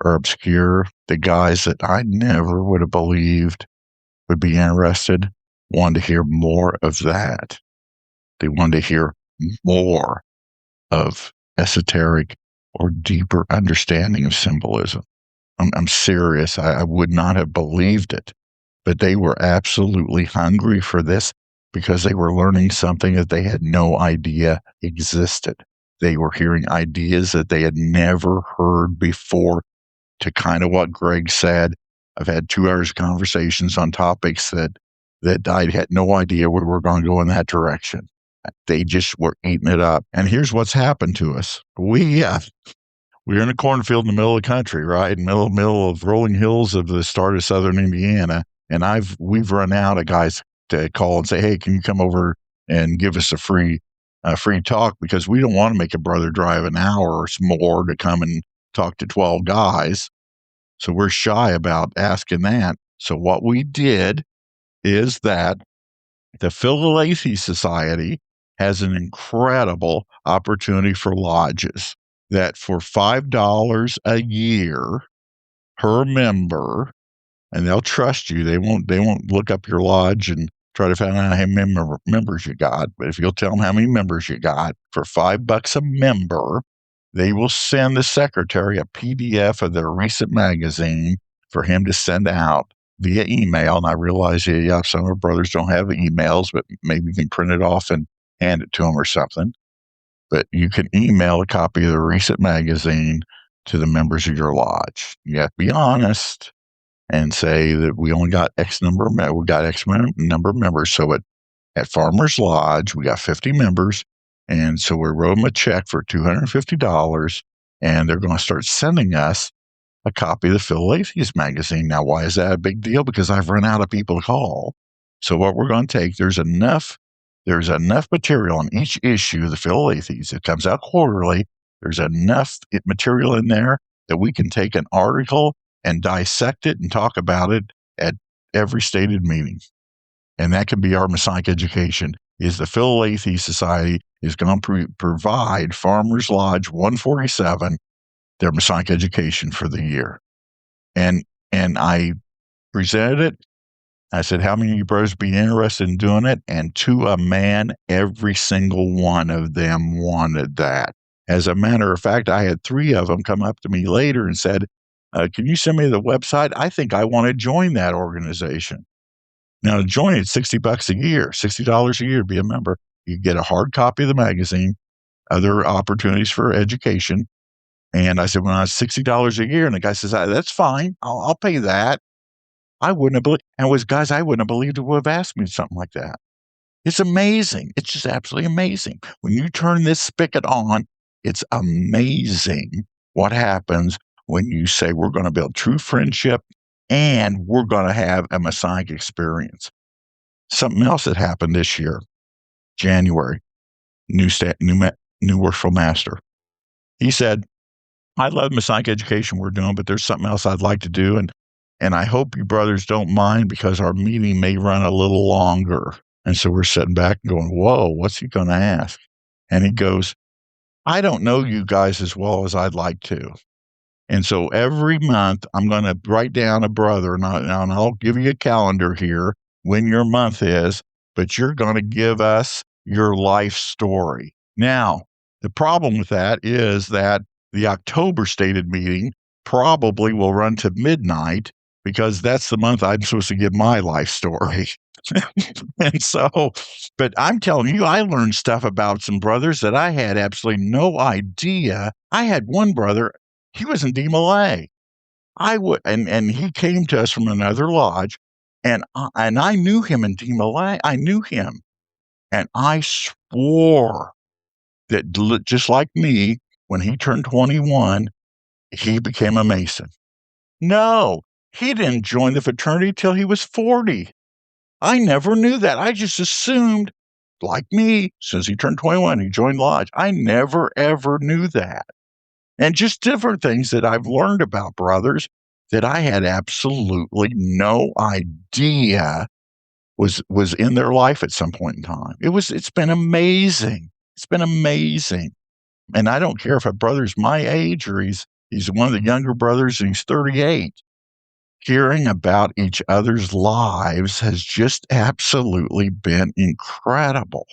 or obscure, the guys that I never would have believed would be interested wanted to hear more of that. They wanted to hear more of esoteric or deeper understanding of symbolism. I'm serious. I would not have believed it, but they were absolutely hungry for this because they were learning something that they had no idea existed. They were hearing ideas that they had never heard before. To kind of what Greg said, I've had 2 hours of conversations on topics that I had no idea we were going to go in that direction. They just were eating it up. And here's what's happened to us. We're in a cornfield in the middle of the country, right? Middle of rolling hills of the start of southern Indiana. And we've run out of guys to call and say, hey, can you come over and give us a free talk? Because we don't want to make a brother drive an hour or more to come and talk to 12 guys. So we're shy about asking that. So what we did is that the Philalethes Society has an incredible opportunity for lodges that for $5 a year per member, and they'll trust you. They won't look up your lodge and try to find out how many members you got. But if you'll tell them how many members you got for $5 a member, they will send the secretary a PDF of their recent magazine for him to send out via email. And I realize, some of our brothers don't have emails, but maybe you can print it off and hand it to them or something. But you can email a copy of the recent magazine to the members of your lodge. You have to be honest and say that we only got X number of members. So at Farmers Lodge, we got 50 members. And so we wrote them a check for $250, and they're going to start sending us a copy of the Philalethes magazine. Now, why is that a big deal? Because I've run out of people to call. So what we're going to take, there's enough material on each issue of the Philalethes. It comes out quarterly. There's enough material in there that we can take an article and dissect it and talk about it at every stated meeting. And that can be our Masonic education, is the Philalethes Society is going to provide Farmers Lodge 147 their Masonic education for the year. And I presented it. I said, how many of you brothers be interested in doing it? And to a man, every single one of them wanted that. As a matter of fact, I had 3 of them come up to me later and said, can you send me the website? I think I want to join that organization. Now, to join it, $60 a year, $60 a year to be a member. You get a hard copy of the magazine, other opportunities for education. And I said, well, it's $60 a year. And the guy says, that's fine. I'll pay that. I wouldn't have believed, and it was guys I wouldn't have believed would have asked me something like that. It's amazing. It's just absolutely amazing. When you turn this spigot on, it's amazing what happens when you say we're going to build true friendship and we're going to have a Masonic experience. Something else that happened this year, January, new worshipful master. He said, I love Masonic education we're doing, but there's something else I'd like to do. And I hope you brothers don't mind because our meeting may run a little longer. And so we're sitting back and going, whoa, what's he going to ask? And he goes, I don't know you guys as well as I'd like to. And so every month I'm going to write down a brother, and I'll give you a calendar here when your month is, but you're going to give us your life story. Now, the problem with that is that the October stated meeting probably will run to midnight because that's the month I'm supposed to give my life story. And so, but I'm telling you, I learned stuff about some brothers that I had absolutely no idea. I had one brother, he was in DMLA. And he came to us from another lodge, and I knew him in DMLA. I knew him, and I swore that just like me, when he turned 21, he became a Mason. No, he didn't join the fraternity till he was 40. I never knew that. I just assumed, like me, since he turned 21, he joined Lodge. I never, ever knew that. And just different things that I've learned about brothers that I had absolutely no idea was in their life at some point in time. It's been amazing. It's been amazing. And I don't care if a brother's my age or he's one of the younger brothers and he's 38. Hearing about each other's lives has just absolutely been incredible.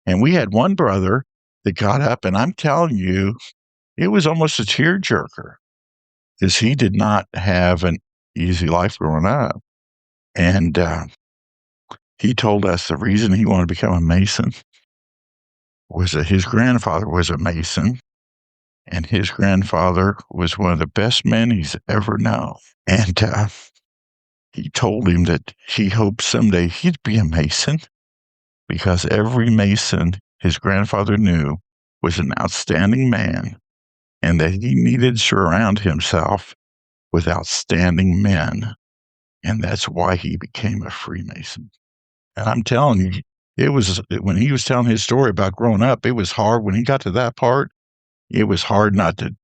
And we had one brother that got up, and I'm telling you, it was almost a tearjerker because he did not have an easy life growing up. And he told us the reason he wanted to become a Mason was that his grandfather was a Mason, and his grandfather was one of the best men he's ever known. And he told him that he hoped someday he'd be a Mason because every Mason his grandfather knew was an outstanding man and that he needed to surround himself with outstanding men. And that's why he became a Freemason. And I'm telling you, it was when he was telling his story about growing up, it was hard. When he got to that part, it was hard not to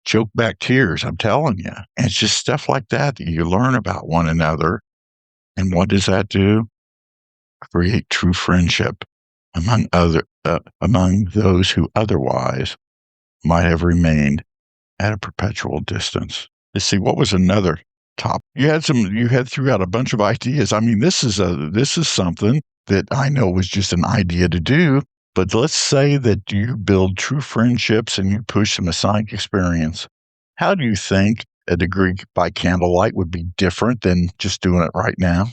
choke back tears. I'm telling you. And it's just stuff like that you learn about one another. And what does that do? Create true friendship among those who otherwise might have remained at a perpetual distance. Let's see, what was another topic? You had threw out a bunch of ideas. I mean, this is something that I know was just an idea to do, but let's say that you build true friendships and you push the Masonic experience. How do you think a degree by candlelight would be different than just doing it right now?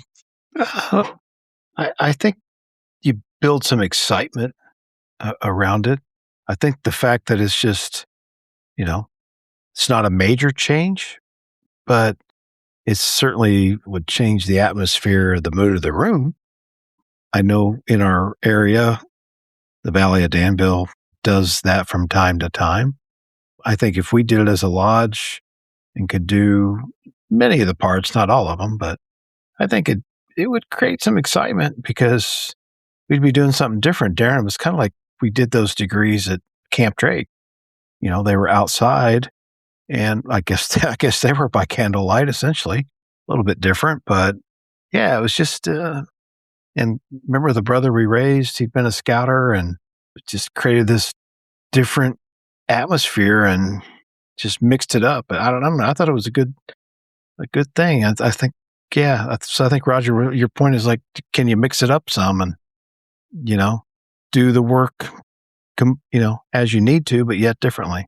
I think you build some excitement around it. I think the fact that it's just, it's not a major change, but it certainly would change the atmosphere, the mood of the room. I know in our area, the Valley of Danville does that from time to time. I think if we did it as a lodge and could do many of the parts, not all of them, but I think it would create some excitement because we'd be doing something different. Darin, was kind of like we did those degrees at Camp Drake. They were outside, and I guess they were by candlelight, essentially, a little bit different, but yeah, it was just. And remember the brother we raised? He'd been a scouter, and it just created this different atmosphere and just mixed it up. But I don't know. I thought it was a good thing. I think, yeah. So I think, Roger, your point is like, can you mix it up some and, do the work, as you need to, but yet differently?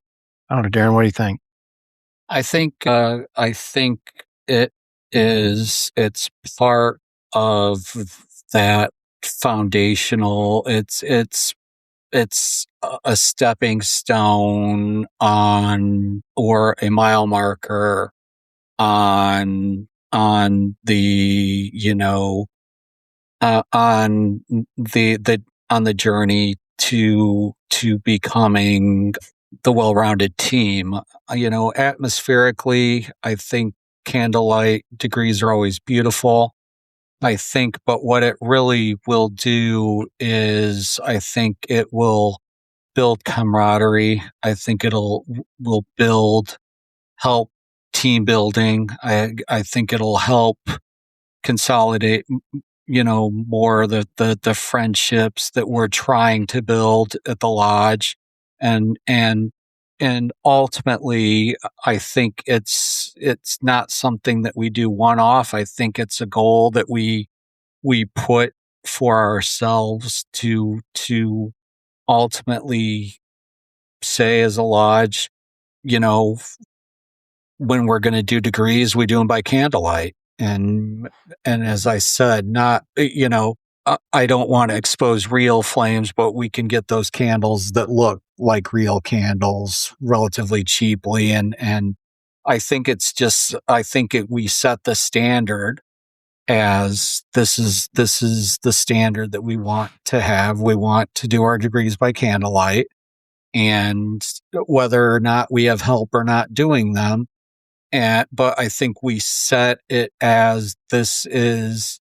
I don't know, Darin, what do you think? I think it's part of that foundational. It's a stepping stone or a mile marker on the on the journey to becoming the well-rounded team. Atmospherically, I think candlelight degrees are always beautiful. I think, but what it really will do is I think it will build camaraderie. I think will help team building. I think it'll help consolidate, more of the friendships that we're trying to build at the lodge. And ultimately, I think it's not something that we do one-off. I think it's a goal that we put for ourselves to ultimately say as a lodge, when we're going to do degrees, we do them by candlelight. And as I said, not, I don't want to expose real flames, but we can get those candles that look like real candles relatively cheaply. And I think we set the standard as this is the standard that we want to have. We want to do our degrees by candlelight. and whether or not we have help or not doing them. But I think we set it as this is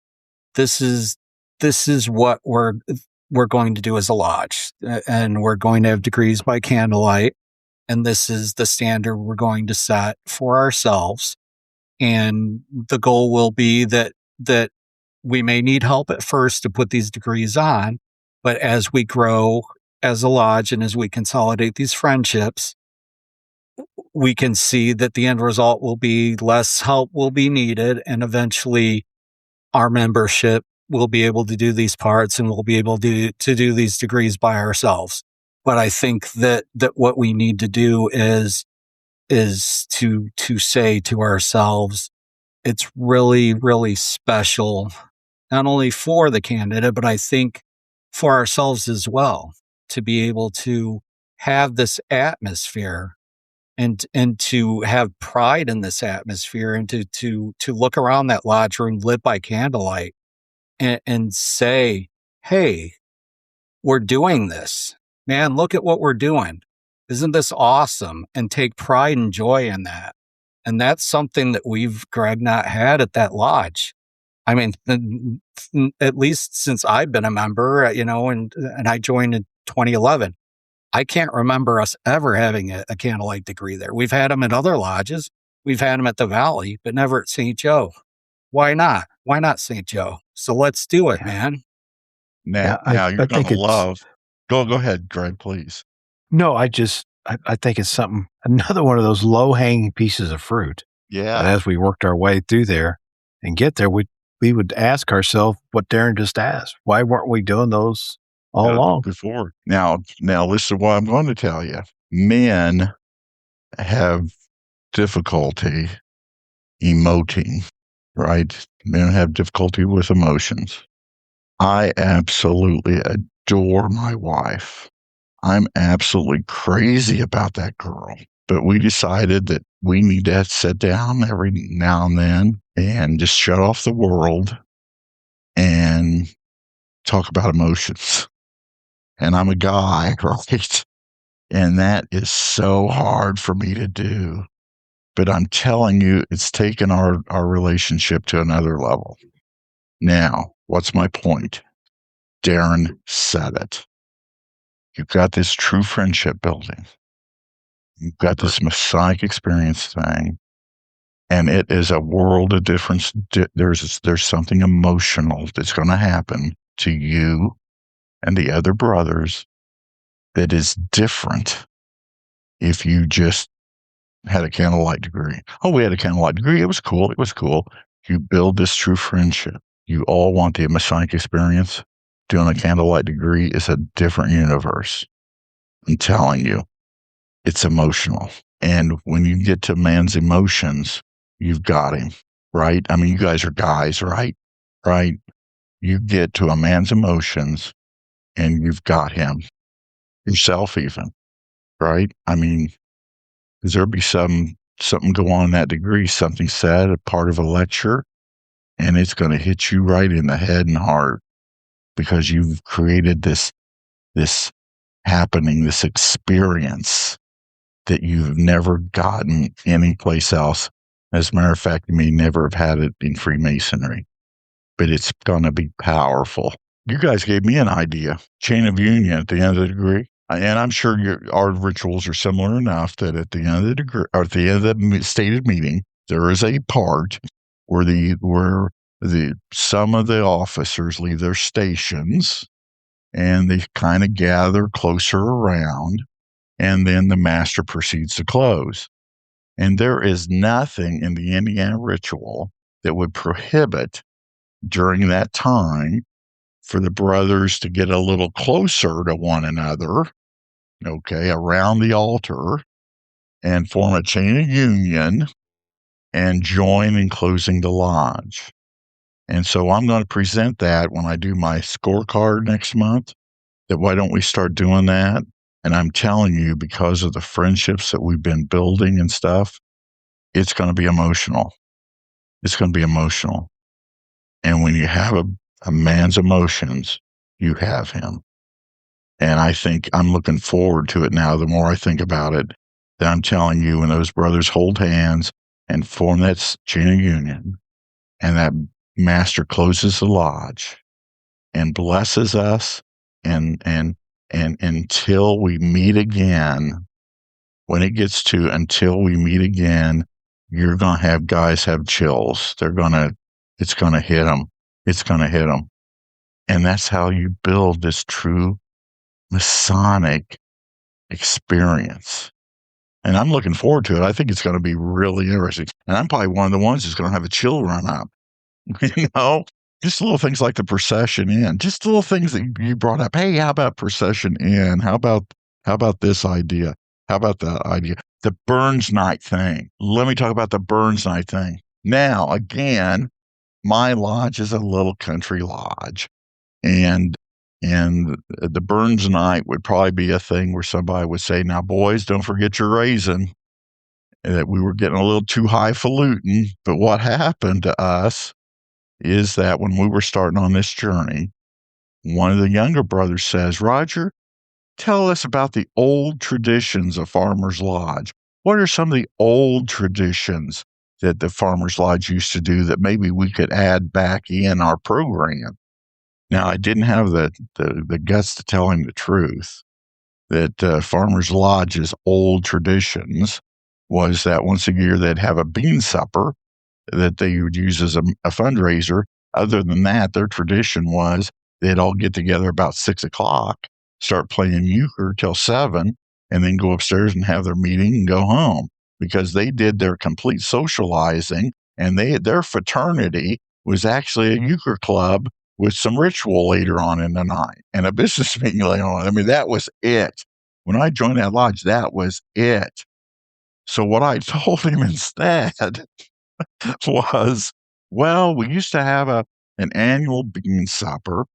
what we're going to do as a lodge, and we're going to have degrees by candlelight, and this is the standard we're going to set for ourselves. And the goal will be that we may need help at first to put these degrees on, but as we grow as a lodge and as we consolidate these friendships, we can see that the end result will be less help will be needed, and eventually our membership will be able to do these parts and we'll be able to do these degrees by ourselves. But I think that what we need to do is to say to ourselves, it's really, really special, not only for the candidate, but I think for ourselves as well, to be able to have this atmosphere and to have pride in this atmosphere, and to look around that lodge room lit by candlelight and say, hey, we're doing this, man, look at what we're doing. Isn't this awesome? And take pride and joy in that. And that's something that Greg, not had at that lodge. I mean, at least since I've been a member, and I joined in 2011, I can't remember us ever having a candlelight degree there. We've had them at other lodges. We've had them at the Valley, but never at St. Joe. Why not? Why not St. Joe? So let's do it, man. Now you're going to love. Go ahead, Greg, please. No, I think it's something, another one of those low-hanging pieces of fruit. Yeah. And as we worked our way through there and get there, we would ask ourselves what Darin just asked. Why weren't we doing those all along before? Now listen to what I'm going to tell you. Men have difficulty emoting, right? Men have difficulty with emotions. I absolutely adore my wife. I'm absolutely crazy about that girl. But we decided that we need to sit down every now and then and just shut off the world and talk about emotions. And I'm a guy, right? And that is so hard for me to do. But I'm telling you, it's taken our relationship to another level. Now, what's my point? Darin said it. You've got this true friendship building. You've got this Masonic experience thing, and it is a world of difference. There's something emotional that's going to happen to you and the other brothers that is different if you just had a candlelight degree. Oh, we had a candlelight degree. It was cool. You build this true friendship. You all want the Masonic experience. Doing a candlelight degree is a different universe. I'm telling you, it's emotional. And when you get to man's emotions, you've got him, right? I mean, you guys are guys, right? Right? You get to a man's emotions and you've got him. Yourself even, right? I mean, because there'll be something go on in that degree, something said, a part of a lecture, and it's going to hit you right in the head and heart because you've created this happening, this experience that you've never gotten anyplace else. As a matter of fact, you may never have had it in Freemasonry, but it's going to be powerful. You guys gave me an idea, chain of union at the end of the degree. And I'm sure our rituals are similar enough that at the end of the degree, or at the end of the stated meeting, there is a part where some of the officers leave their stations and they kind of gather closer around, and then the master proceeds to close. And there is nothing in the Indiana ritual that would prohibit during that time for the brothers to get a little closer to one another, okay, around the altar and form a chain of union and join in closing the lodge. And so I'm going to present that when I do my scorecard next month, that why don't we start doing that? And I'm telling you, because of the friendships that we've been building and stuff, it's going to be emotional. It's going to be emotional. And when you have a man's emotions, you have him. And I think I'm looking forward to it now. The more I think about it, that I'm telling you, when those brothers hold hands and form that chain of union, and that master closes the lodge and blesses us, and until we meet again, when it gets to until we meet again, you're going to have guys have chills. It's going to hit them. It's going to hit them. And that's how you build this true Masonic experience. And I'm looking forward to it. I think it's going to be really interesting. And I'm probably one of the ones who's going to have a chill run up. Just little things like the procession in, just little things that you brought up. Hey, how about procession in? How about this idea? How about that idea? The Burns night thing. Let me talk about the Burns night thing. Now, again, my lodge is a little country lodge. And the Burns night would probably be a thing where somebody would say, now, boys, don't forget your raisin. And that we were getting a little too highfalutin. But what happened to us is that when we were starting on this journey, one of the younger brothers says, Roger, tell us about the old traditions of Farmers Lodge. What are some of the old traditions that the Farmers Lodge used to do that maybe we could add back in our program? Now, I didn't have the guts to tell him the truth, that Farmers Lodge's old traditions was that once a year they'd have a bean supper that they would use as a fundraiser. Other than that, their tradition was they'd all get together about 6 o'clock, start playing euchre till 7, and then go upstairs and have their meeting and go home, because they did their complete socializing, and their fraternity was actually a euchre club with some ritual later on in the night and a business meeting later on. I mean, that was it. When I joined that lodge, that was it. So what I told him instead was, well, we used to have an annual bean supper,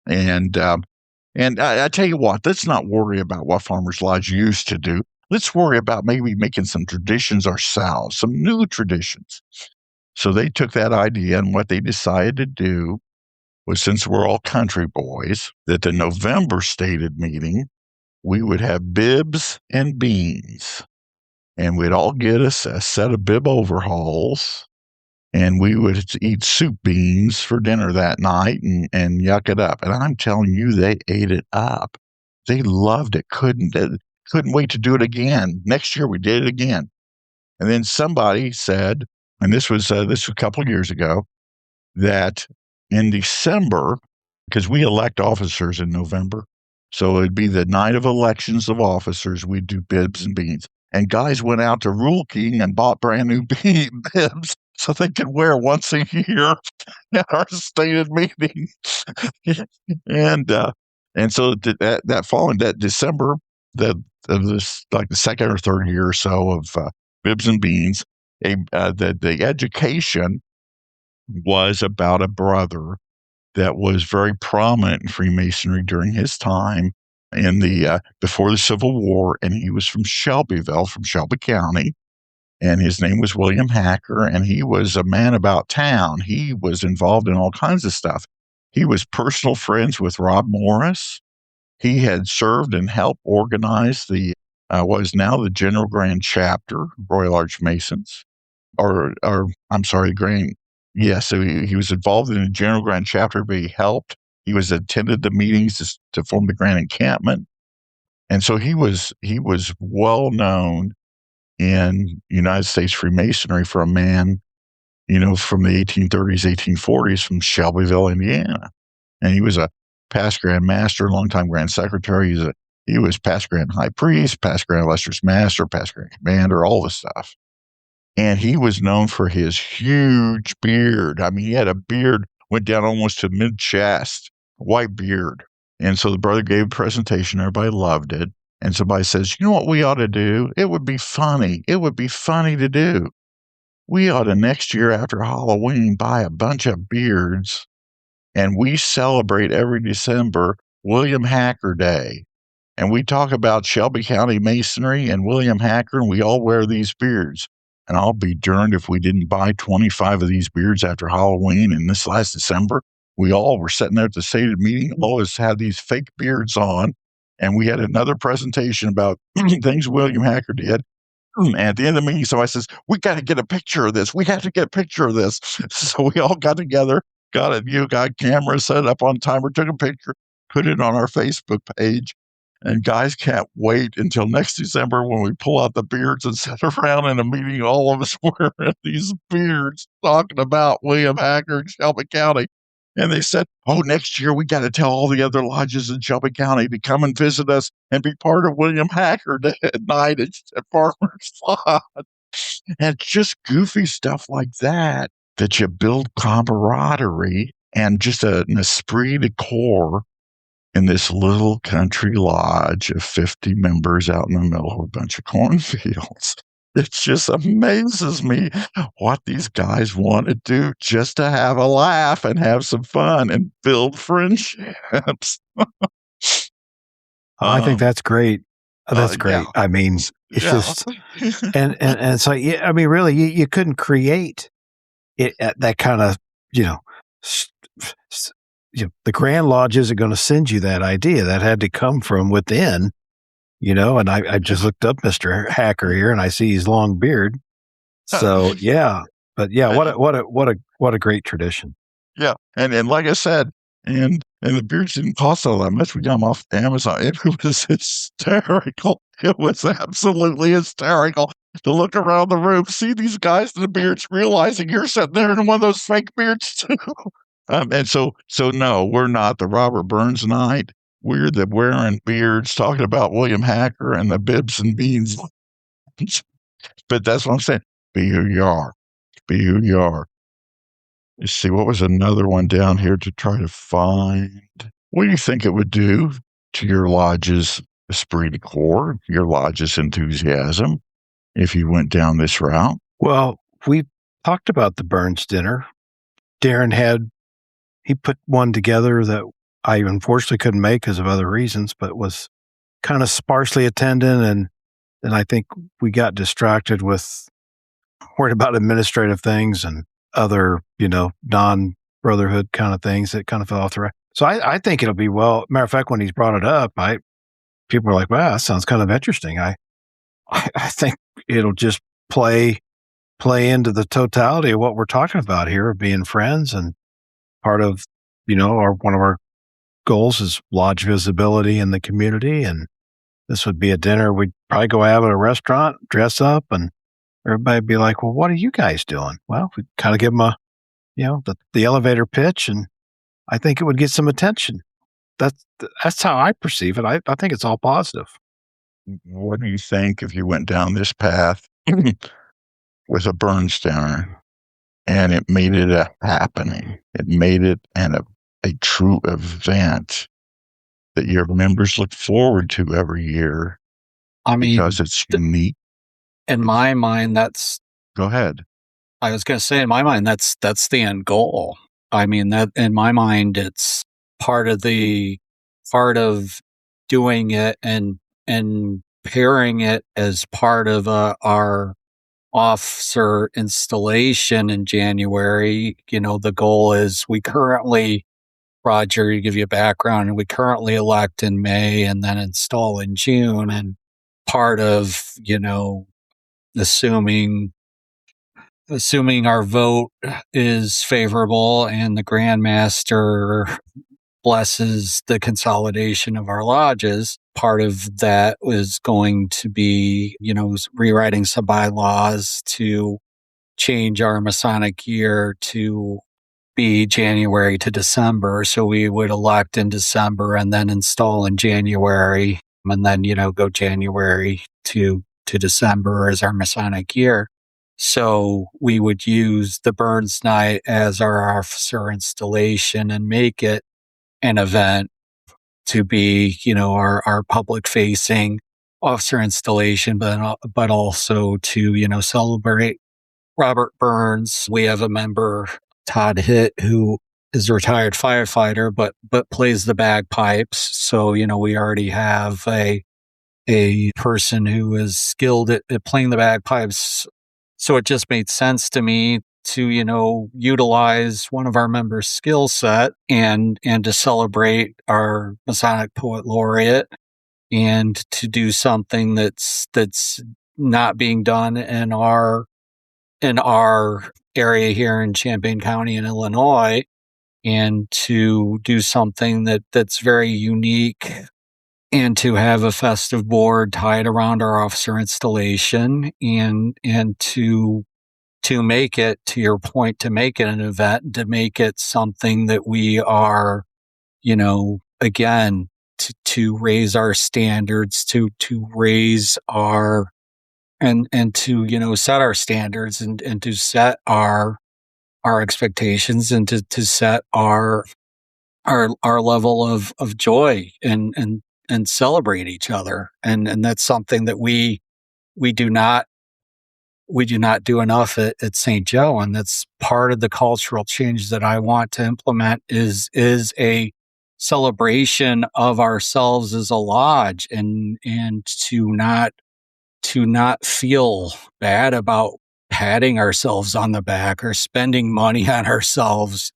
and I tell you what, let's not worry about what Farmers Lodge used to do. Let's worry about maybe making some traditions ourselves, some new traditions. So they took that idea, and what they decided to do was, since we're all country boys, that the November stated meeting, we would have bibs and beans, and we'd all get us a set of bib overhauls, and we would eat soup beans for dinner that night and yuck it up. And I'm telling you, they ate it up. They loved it. Couldn't wait to do it again. Next year we did it again. And then somebody said, and this was a couple of years ago, that in December, because we elect officers in November, so it'd be the night of elections of officers, we'd do bibs and beans. And guys went out to Rule King and bought brand new bibs so they could wear once a year at our stated meeting. And so that following that December, this like the second or third year or so of bibs and beans, the education was about a brother that was very prominent in Freemasonry during his time in the before the Civil War, and he was from Shelbyville, from Shelby County, and his name was William Hacker, and he was a man about town. He was involved in all kinds of stuff. He was personal friends with Rob Morris. He had served and helped organize the what is now the General Grand Chapter, Royal Arch Masons, or I'm sorry, Grand. Yes, so he was involved in the General Grand Chapter, but he helped. He was attended the meetings to form the Grand Encampment, and so he was well known in United States Freemasonry for a man, from the 1830s, 1840s, from Shelbyville, Indiana, and he was a past Grand Master, longtime Grand Secretary. He was past Grand High Priest, past Grand Illustrious Master, past Grand Commander, all this stuff. And he was known for his huge beard. I mean, he had a beard, went down almost to mid-chest, white beard. And so the brother gave a presentation. Everybody loved it. And somebody says, you know what we ought to do? It would be funny. It would be funny to do. We ought to, next year after Halloween, buy a bunch of beards, and we celebrate every December William Hacker Day. And we talk about Shelby County Masonry and William Hacker, and we all wear these beards. And I'll be darned if we didn't buy 25 of these beards after Halloween. And this last December, we all were sitting there at the stated meeting, all of us had these fake beards on, and we had another presentation about things William Hacker did. And at the end of the meeting, somebody says, we got to get a picture of this. We have to get a picture of this. So we all got together, got camera set up on timer, took a picture, put it on our Facebook page. And guys can't wait until next December when we pull out the beards and sit around in a meeting, all of us wearing these beards, talking about William Hacker in Shelby County. And they said, next year we got to tell all the other lodges in Shelby County to come and visit us and be part of William Hacker at night at Farmer's Lodge. And just goofy stuff like that you build camaraderie and just an esprit de corps in this little country lodge of 50 members out in the middle of a bunch of cornfields. It just amazes me what these guys want to do just to have a laugh and have some fun and build friendships. I think that's great. That's great. Yeah. I mean, it's just, and so, yeah, I mean, really, you couldn't create it at that kind of, the Grand Lodge isn't going to send you that idea. That had to come from within, and I just looked up Mr. Hacker here and I see his long beard. So yeah, but yeah, what a great tradition. Yeah. And like I said, and the beards didn't cost all that much. We got them off Amazon. It was hysterical. It was absolutely hysterical to look around the room, see these guys in the beards, realizing you're sitting there in one of those fake beards too. And so no, we're not the Robert Burns night. We're the wearing beards talking about William Hacker and the bibs and beans. But that's what I'm saying. Be who you are. Be who you are. You see, what was another one down here to try to find? What do you think it would do to your lodge's esprit de corps, your lodge's enthusiasm, if you went down this route? Well, we talked about the Burns dinner. Darin he put one together that I unfortunately couldn't make because of other reasons, but was kind of sparsely attended. And I think we got distracted with worried about administrative things and other, non-brotherhood kind of things that kind of fell off the rack. So I think it'll be matter of fact, when he's brought it up, people are like, wow, that sounds kind of interesting. I think it'll just play into the totality of what we're talking about here, of being friends, and part of, one of our goals is lodge visibility in the community. And this would be a dinner we'd probably go have at a restaurant, dress up, and everybody would be like, well, what are you guys doing? Well, we kind of give them the elevator pitch, and I think it would get some attention. That's how I perceive it. I think it's all positive. What do you think if you went down this path with a Burns dinner and it made it a happening? It made it a true event that your members look forward to every year. I mean, because it's unique. In my mind, Go ahead. I was going to say, in my mind, that's the end goal. I mean, that in my mind, it's part of doing it and pairing it as part of our officer installation in January. The goal is Roger, to give you a background, and we currently elect in May and then install in June. And part of, assuming our vote is favorable and the Grand Master blesses the consolidation of our lodges, part of that was going to be, rewriting some bylaws to change our Masonic year to be January to December. So we would elect in December and then install in January, and then, go January to December as our Masonic year. So we would use the Burns night as our officer installation and make it an event to be, our public facing officer installation, but also to, celebrate Robert Burns. We have a member, Todd Hitt, who is a retired firefighter, but plays the bagpipes. So, we already have a person who is skilled at playing the bagpipes. So it just made sense to me to, utilize one of our members' skill set and to celebrate our Masonic Poet Laureate and to do something that's not being done in our area here in Champaign County in Illinois, and to do something that's very unique, and to have a festive board tied around our officer installation, and to make it, to your point, to make it an event, to make it something that we are, again, to raise our standards, to raise our, and to, set our standards, and to set our expectations, and to set our level of joy, and celebrate each other. And that's something that we do not do enough at St. Joe. And that's part of the cultural change that I want to implement, is a celebration of ourselves as a lodge, and to not feel bad about patting ourselves on the back or spending money on ourselves,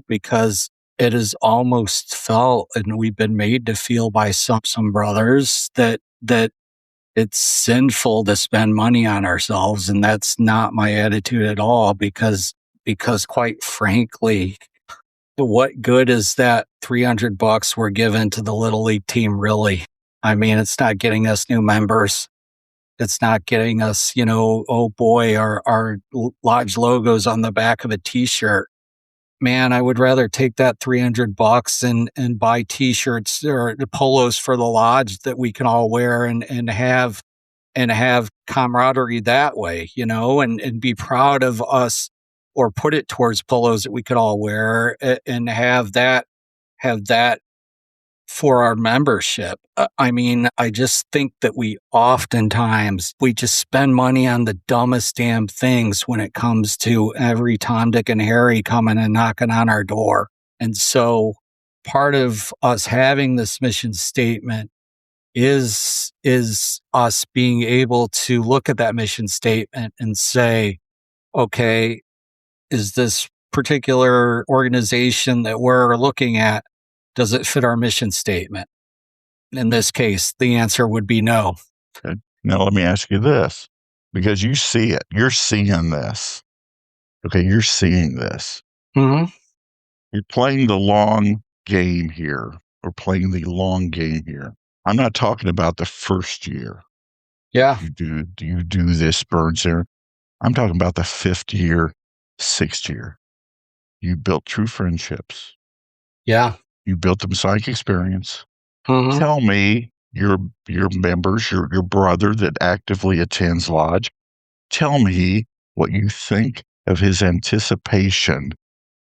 because it is almost felt, and we've been made to feel by some brothers, that it's sinful to spend money on ourselves. And that's not my attitude at all, because quite frankly, what good is that $300 we're giving to the Little League team, really? I mean, it's not getting us new members. It's not getting us, oh boy, our lodge logos on the back of a t-shirt. Man, I would rather take that $300 and buy t-shirts or polos for the lodge that we can all wear, and have camaraderie that way, and be proud of us, or put it towards polos that we could all wear, and have that for our membership. I mean, I just think that we just spend money on the dumbest damn things when it comes to every Tom, Dick, and Harry coming and knocking on our door. And so part of us having this mission statement is us being able to look at that mission statement and say, okay, is this particular organization that we're looking at, does it fit our mission statement? In this case, the answer would be no. Okay. Now, let me ask you this, because you see it. You're seeing this. Okay, you're seeing this. Mm-hmm. You're playing the long game here. We're playing the long game here. I'm not talking about the first year. Yeah. Do you do this, Burns, there? I'm talking about the 5th year, 6th year. You built true friendships. Yeah. You built the MASONIC experience. Mm-hmm. Tell me, your members, your brother that actively attends lodge, tell me what you think of his anticipation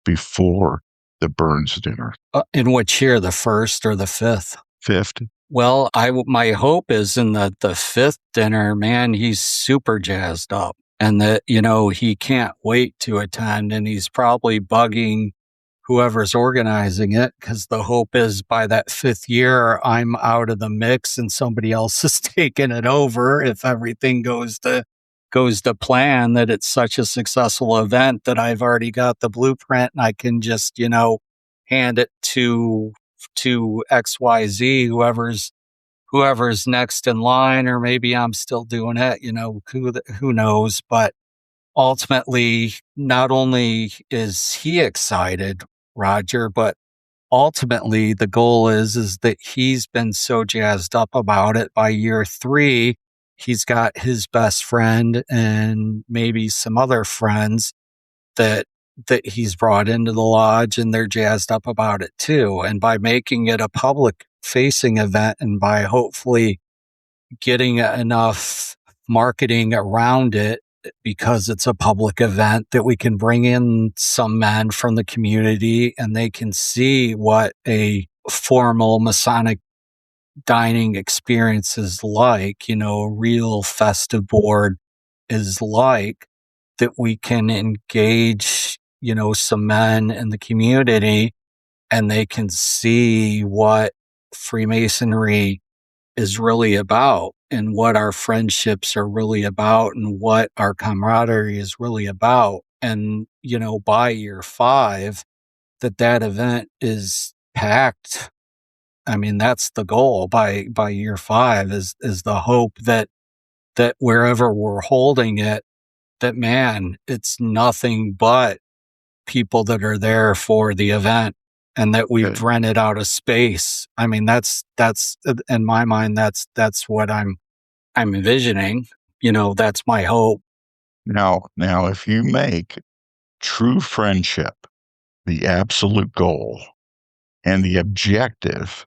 before the Burns dinner. In which year, the 1st or the 5th? 5th. Well, my hope is in the 5th dinner, man, he's super jazzed up, and that, he can't wait to attend, and he's probably bugging whoever's organizing it, because the hope is by that 5th year, I'm out of the mix and somebody else is taking it over. If everything goes to plan, that it's such a successful event that I've already got the blueprint, and I can just, hand it to XYZ, whoever's next in line, or maybe I'm still doing it, who knows. But ultimately, not only is he excited, Roger, but ultimately the goal is that he's been so jazzed up about it. By year 3, he's got his best friend and maybe some other friends that he's brought into the lodge, and they're jazzed up about it too. And by making it a public facing event, and by hopefully getting enough marketing around it, because it's a public event, that we can bring in some men from the community, and they can see what a formal Masonic dining experience is like, a real festive board is like, that we can engage, some men in the community, and they can see what Freemasonry is really about, and what our friendships are really about, and what our camaraderie is really about. And, by year 5, that event is packed I mean, that's the goal by year 5 is the hope that wherever we're holding it, that, man, it's nothing but people that are there for the event and that we've Okay. rented out a space. I mean, that's in my mind, that's what I'm envisioning. That's my hope. Now, if you make true friendship the absolute goal and the objective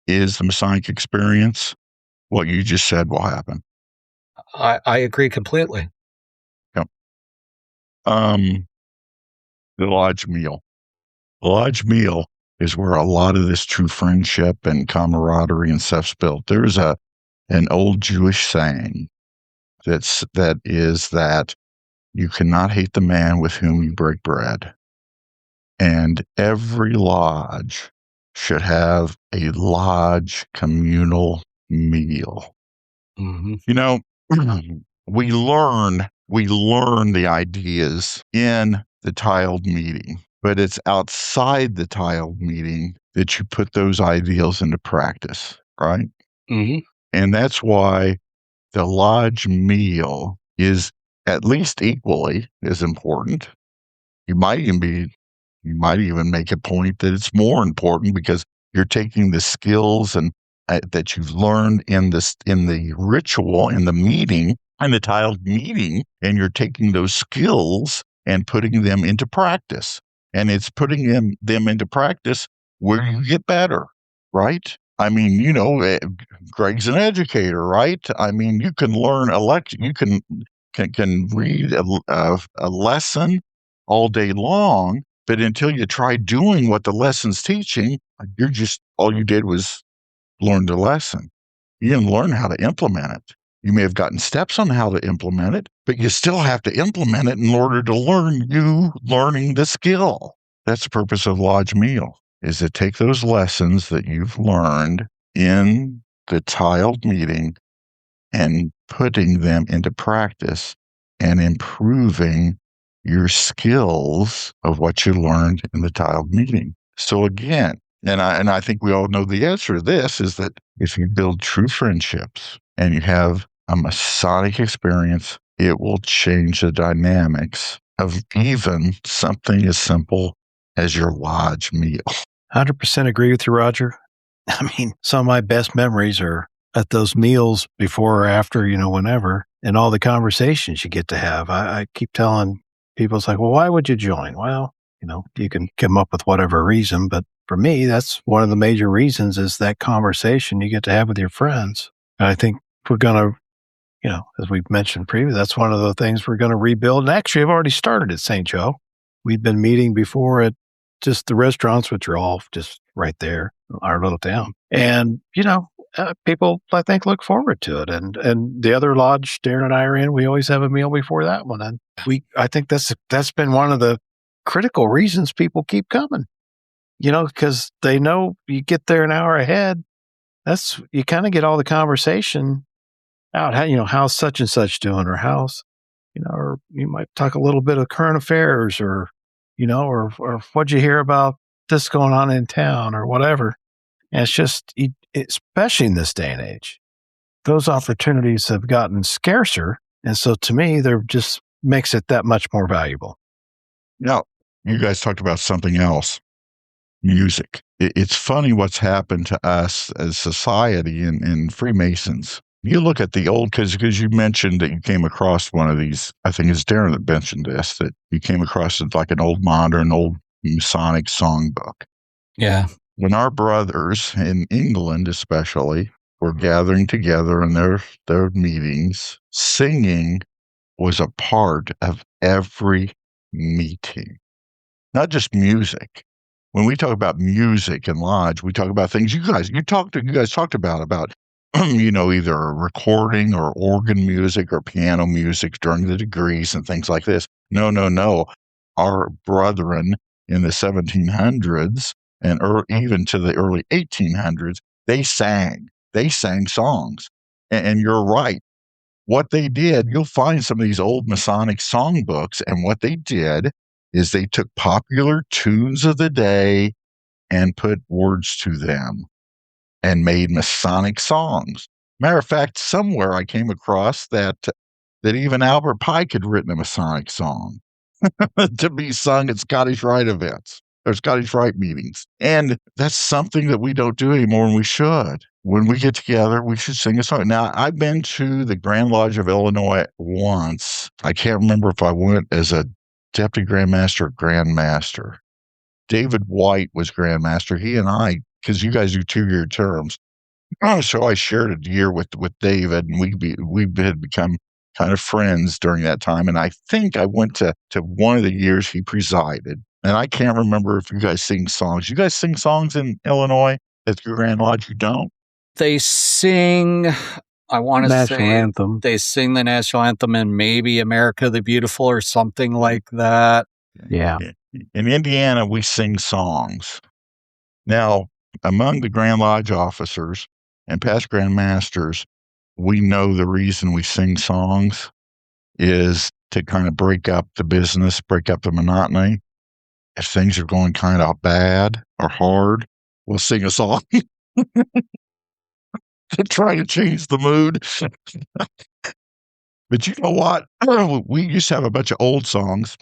is the Masonic experience, what you just said will happen. I agree completely. Yep. The lodge meal. The lodge meal is where a lot of this true friendship and camaraderie and stuff's built. There's an old Jewish saying that is that you cannot hate the man with whom you break bread. And every lodge should have a lodge communal meal. Mm-hmm. We learn the ideas in the tiled meeting, but it's outside the tiled meeting that you put those ideals into practice, right? Mm-hmm. And that's why the lodge meal is at least equally as important. You might even make a point that it's more important because you're taking the skills and that you've learned in the ritual, in the meeting, in the tiled meeting, and you're taking those skills and putting them into practice. And it's putting them into practice where you get better, right? I mean, Greg's an educator, right? I mean, you can learn you can read a lesson all day long, but until you try doing what the lesson's teaching, all you did was learn the lesson. You didn't learn how to implement it. You may have gotten steps on how to implement it, but you still have to implement it in order to learning the skill. That's the purpose of Lodge Meal, is to take those lessons that you've learned in the tiled meeting and putting them into practice and improving your skills of what you learned in the tiled meeting. So again, and I think we all know the answer to this, is that if you build true friendships and you have a Masonic experience, it will change the dynamics of even something as simple as your lodge meal. 100% agree with you, Roger. I mean, some of my best memories are at those meals before or after, whenever, and all the conversations you get to have. I keep telling people, it's like, well, why would you join? Well, you can come up with whatever reason, but for me, that's one of the major reasons is that conversation you get to have with your friends. And I think we're going to, as we've mentioned previously, that's one of the things we're going to rebuild. And actually, I've already started at St. Joe. We've been meeting before at just the restaurants, which are all just right there, our little town. And, people, I think, look forward to it. And the other lodge Darin and I are in, we always have a meal before that one. And I think that's been one of the critical reasons people keep coming, because they know you get there an hour ahead. You kind of get all the conversation out. How's such and such doing, or how's, or you might talk a little bit of current affairs, or, or what'd you hear about this going on in town, or whatever. And it's just, especially in this day and age, those opportunities have gotten scarcer. And so to me, they're just makes it that much more valuable. Now, you guys talked about something else, music. It's funny what's happened to us as society and Freemasons. You look at the old, because you mentioned that you came across one of these, I think it's Darin that mentioned this, that you came across it like an old Masonic songbook. Yeah. When our brothers in England, especially, were gathering together in their meetings, singing was a part of every meeting, not just music. When we talk about music and lodge, we talk about things you guys talked about, either recording or organ music or piano music during the degrees and things like this. No. Our brethren in the 1700s and even to the early 1800s, they sang songs. And you're right. What they did, you'll find some of these old Masonic songbooks, and what they did is they took popular tunes of the day and put words to them. and made Masonic songs. Matter of fact, somewhere I came across that even Albert Pike had written a Masonic song to be sung at Scottish Rite events or Scottish Rite meetings. And that's something that we don't do anymore, and we should. When we get together, we should sing a song. Now, I've been to the Grand Lodge of Illinois once. I can't remember if I went as a Deputy Grandmaster or Grandmaster. David White was Grandmaster. He and I, because you guys do 2-year terms, so I shared a year with David, and we had become kind of friends during that time. And I think I went to one of the years he presided. And I can't remember if you guys sing songs. You guys sing songs in Illinois at your Grand Lodge? You don't? They sing, I want to National say, anthem. they sing the national anthem and maybe America the Beautiful or something like that. Yeah. In Indiana, we sing songs. Now, among the Grand Lodge officers and past Grand Masters, we know the reason we sing songs is to kind of break up the business, break up the monotony. If things are going kind of bad or hard, we'll sing a song to try to change the mood. But you know what? We used to have a bunch of old songs,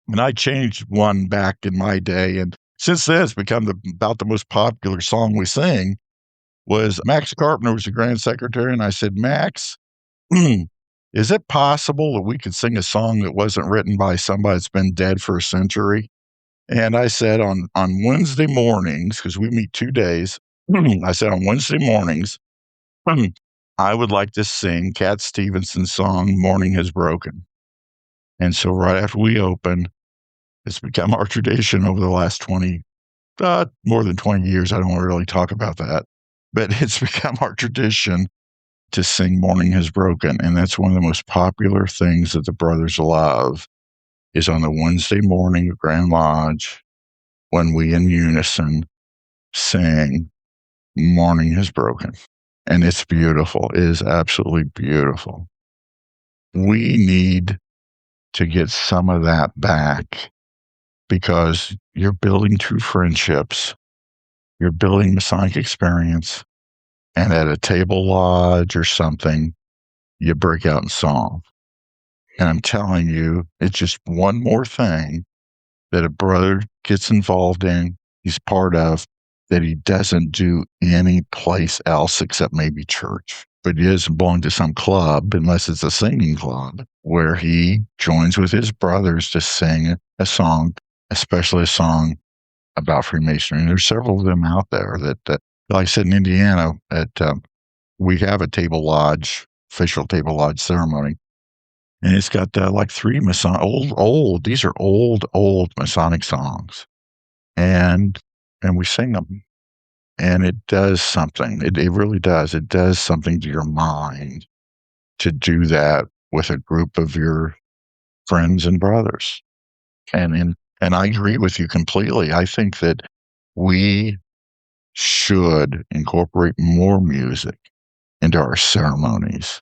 and I changed one back in my day. And since then, it's become about the most popular song we sing. Was Max Carpenter was the Grand Secretary, and I said, Max, is it possible that we could sing a song that wasn't written by somebody that's been dead for a century? And I said on Wednesday mornings, because we meet 2 days, I said on Wednesday mornings, I would like to sing Cat Stevenson's song, Morning Has Broken. And so right after we open, it's become our tradition over the last more than 20 years. I don't want to really talk about that, but it's become our tradition to sing Morning Has Broken. And that's one of the most popular things that the brothers love is on the Wednesday morning of Grand Lodge when we in unison sing Morning Has Broken. And it's beautiful. It is absolutely beautiful. We need to get some of that back because you're building true friendships. You're building Masonic experience. And at a table lodge or something, you break out in song. And I'm telling you, it's just one more thing that a brother gets involved in, he's part of, that he doesn't do any place else except maybe church. But he doesn't belong to some club unless it's a singing club where he joins with his brothers to sing a song, especially a song about Freemasonry. And there's several of them out there that like I said, in Indiana, we have a table lodge, official table lodge ceremony. And it's got like 3 Masonic, these are old Masonic songs. And we sing them. And it does something. It really does. It does something to your mind to do that with a group of your friends and brothers. And I agree with you completely. I think that we should incorporate more music into our ceremonies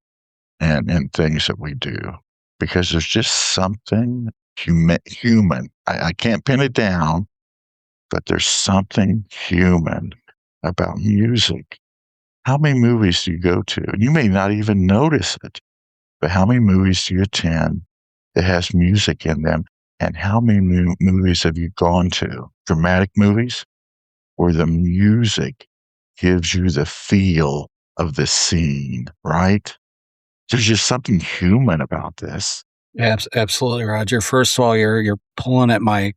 and things that we do, because there's just something human. I can't pin it down, but there's something human about music. How many movies do you go to? And you may not even notice it, but how many movies do you attend that has music in them? And how many movies have you gone to? Dramatic movies where the music gives you the feel of the scene, right? There's just something human about this. Absolutely, Roger. First of all, you're pulling at my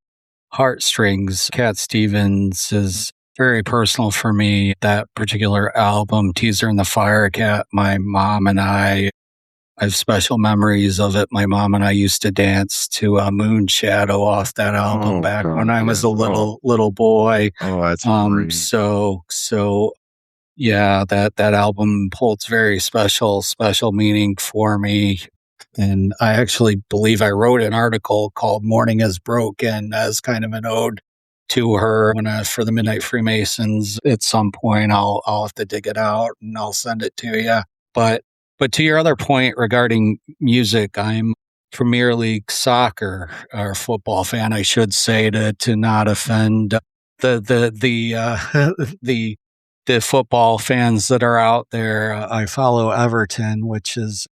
heartstrings. Cat Stevens is very personal for me. That particular album, Teaser in the Fire Cat, my mom and I have special memories of it. My mom and I used to dance to Moon Shadow off that album back when I was a little boy. Oh, that's great. So yeah, that album holds very special meaning for me. And I actually believe I wrote an article called Morning Has Broken as kind of an ode to her for the Midnight Freemasons. At some point, I'll have to dig it out and I'll send it to you. But to your other point regarding music, I'm Premier League soccer or football fan, I should say, to not offend the the football fans that are out there, I follow Everton, which is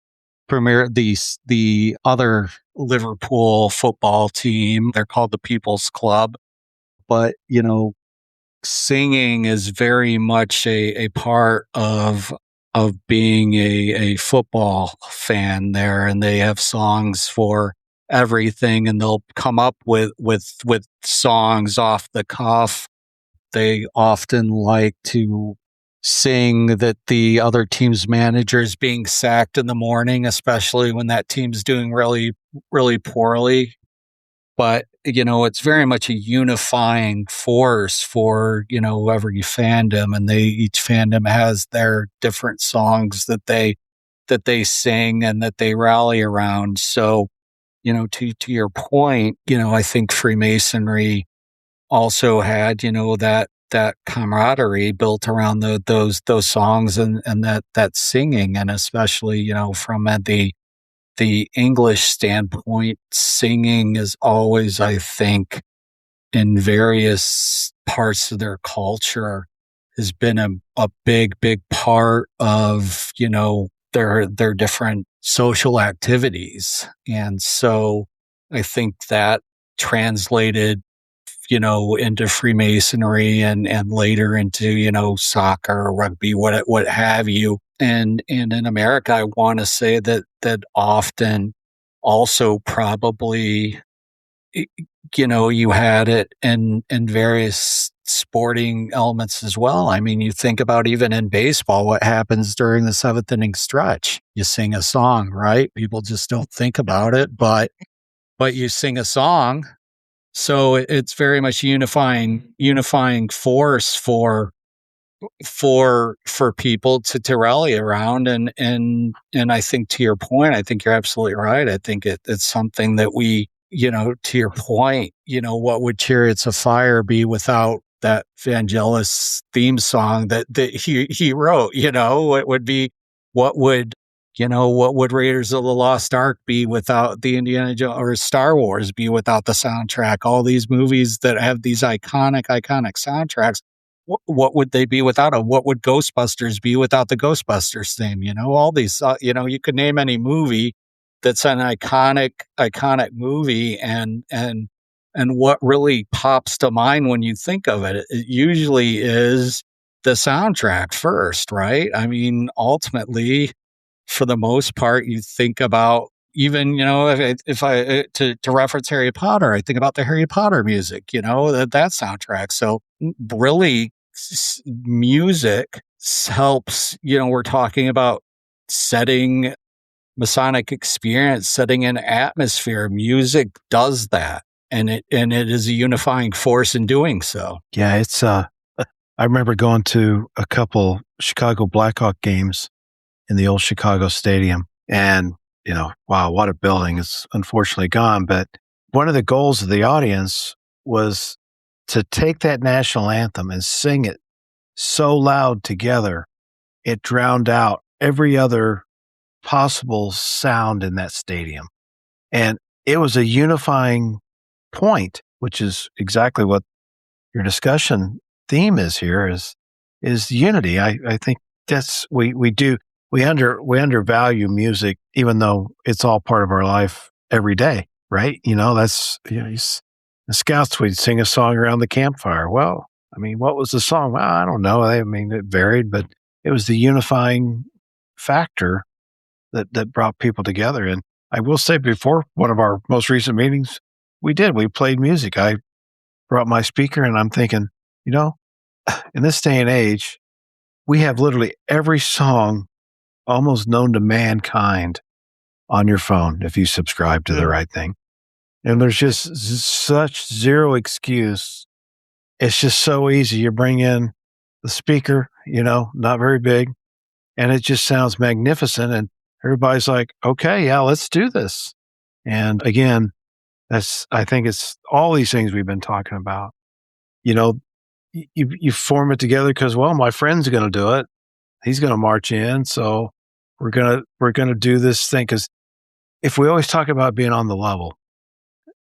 the other Liverpool football team. They're called the People's Club. But, singing is very much a part of being a football fan there, and they have songs for everything, and they'll come up with songs off the cuff. They often like to sing that the other team's manager is being sacked in the morning, especially when that team's doing really, really poorly. But, it's very much a unifying force for, every fandom, and each fandom has their different songs that they sing and that they rally around. So, to your point, I think Freemasonry also had, that camaraderie built around those songs and that singing, and especially, from the English standpoint, singing is always, I think, in various parts of their culture, has been a big, big part of, their different social activities. And so I think that translated, into Freemasonry and later into, soccer, rugby, what have you. And in America, I want to say that often also probably, you had it in various sporting elements as well. I mean, you think about even in baseball, what happens during the seventh inning stretch? You sing a song, right? People just don't think about it, but you sing a song. So it's very much unifying force for people to rally around. And I think, to your point, I think you're absolutely right. I think it's something that we, to your point, what would Chariots of Fire be without that Vangelis theme song that he wrote? What would Raiders of the Lost Ark be without the Indiana Jones, or Star Wars be without the soundtrack? All these movies that have these iconic soundtracks, what would they be without them? What would Ghostbusters be without the Ghostbusters theme? All these, you could name any movie that's an iconic movie, and what really pops to mind when you think of it, it usually is the soundtrack first, right? I mean, ultimately, for the most part, you think about, even, if I to reference Harry Potter, I think about the Harry Potter music, that soundtrack. So really, music helps, we're talking about setting Masonic experience, setting an atmosphere. Music does that. And it is a unifying force in doing so. Yeah, it's I remember going to a couple Chicago Blackhawk games in the old Chicago Stadium, and wow, what a building. It's unfortunately gone, but one of the goals of the audience was to take that national anthem and sing it so loud together it drowned out every other possible sound in that stadium. And it was a unifying point, which is exactly what your discussion theme is here, is unity. I think that's we undervalue music, even though it's all part of our life every day, right? That's the Scouts, we'd sing a song around the campfire. Well, I mean, what was the song? Well, I don't know. I mean, it varied, but it was the unifying factor that brought people together. And I will say, before one of our most recent meetings, we played music. I brought my speaker, and I'm thinking, in this day and age, we have literally every song almost known to mankind on your phone if you subscribe to the right thing. And there's just such zero excuse. It's just so easy. You bring in the speaker, not very big, and it just sounds magnificent. And everybody's like, okay, yeah, let's do this. And again, I think it's all these things we've been talking about. You form it together because, well, my friend's going to do it. He's going to march in. So we're going to do this thing. Because if we always talk about being on the level,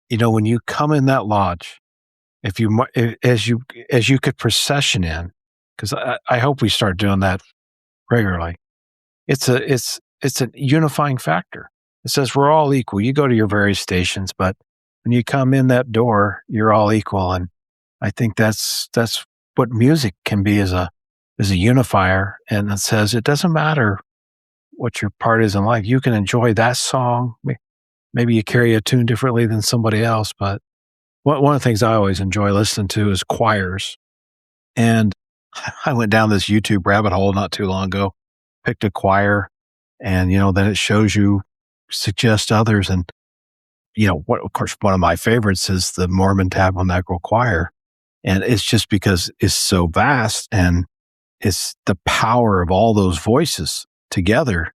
when you come in that lodge, as you could procession in, because I hope we start doing that regularly. It's a unifying factor. It says we're all equal. You go to your various stations, but when you come in that door, you're all equal. And I think that's what music can be as a unifier. And it says it doesn't matter what your part is in life. You can enjoy that song. Maybe you carry a tune differently than somebody else, but one of the things I always enjoy listening to is choirs. And I went down this YouTube rabbit hole not too long ago, picked a choir, and, then it shows you, suggest others. And, of course, one of my favorites is the Mormon Tabernacle Choir. And it's just because it's so vast, and it's the power of all those voices together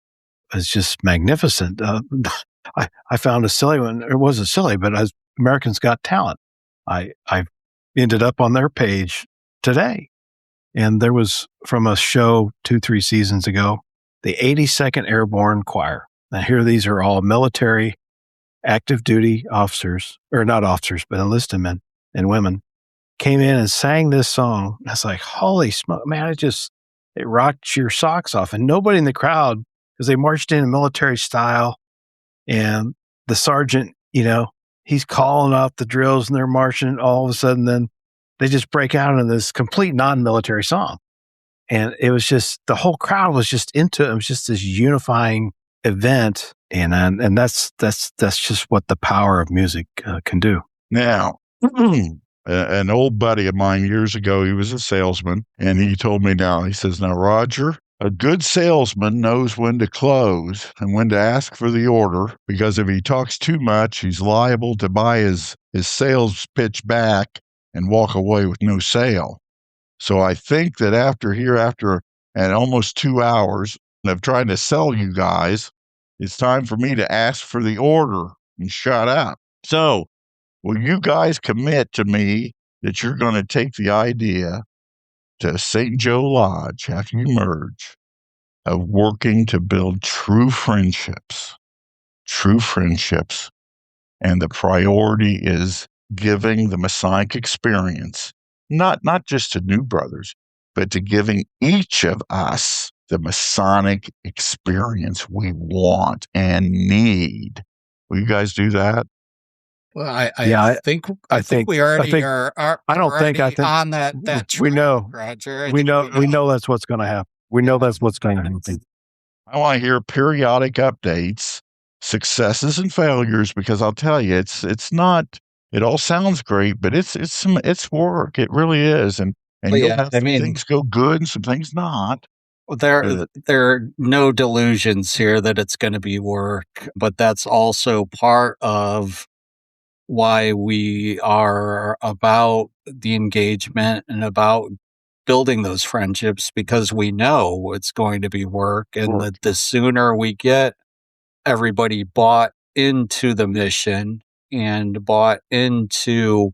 is just magnificent. I found a silly one. It wasn't silly, but as Americans Got Talent, I ended up on their page today. And there was, from a show 2-3 seasons ago, the 82nd Airborne Choir. Now here, these are all military active duty officers, or not officers, but enlisted men and women, came in and sang this song. I was like, holy smoke, man, it rocked your socks off. And nobody in the crowd, because they marched in military style, and the sergeant, he's calling off the drills, and they're marching. All of a sudden, then they just break out into this complete non-military song. And it was just, the whole crowd was just into it. It was just this unifying event. And that's just what the power of music can do. Now, an old buddy of mine years ago, he was a salesman, and he told me he says, now, Roger, a good salesman knows when to close and when to ask for the order, because if he talks too much, he's liable to buy his sales pitch back and walk away with no sale. So I think that after almost 2 hours of trying to sell you guys, it's time for me to ask for the order and shut up. So will you guys commit to me that you're going to take the idea to St. Joe Lodge after you merge of working to build true friendships, and the priority is giving the Masonic experience, not just to new brothers, but to giving each of us the Masonic experience we want and need. Will you guys do that? Well, I think we already are on that track, we know, Roger. We know that's what's going to happen. We know that's what's going to happen. I want to hear periodic updates, successes and failures, because I'll tell you, it's not. It all sounds great, but it's work. It really is, and you'll have some things go good and some things not. There are no delusions here that it's going to be work, but that's also part of why we are about the engagement and about building those friendships, because we know it's going to be work, and that the sooner we get everybody bought into the mission and bought into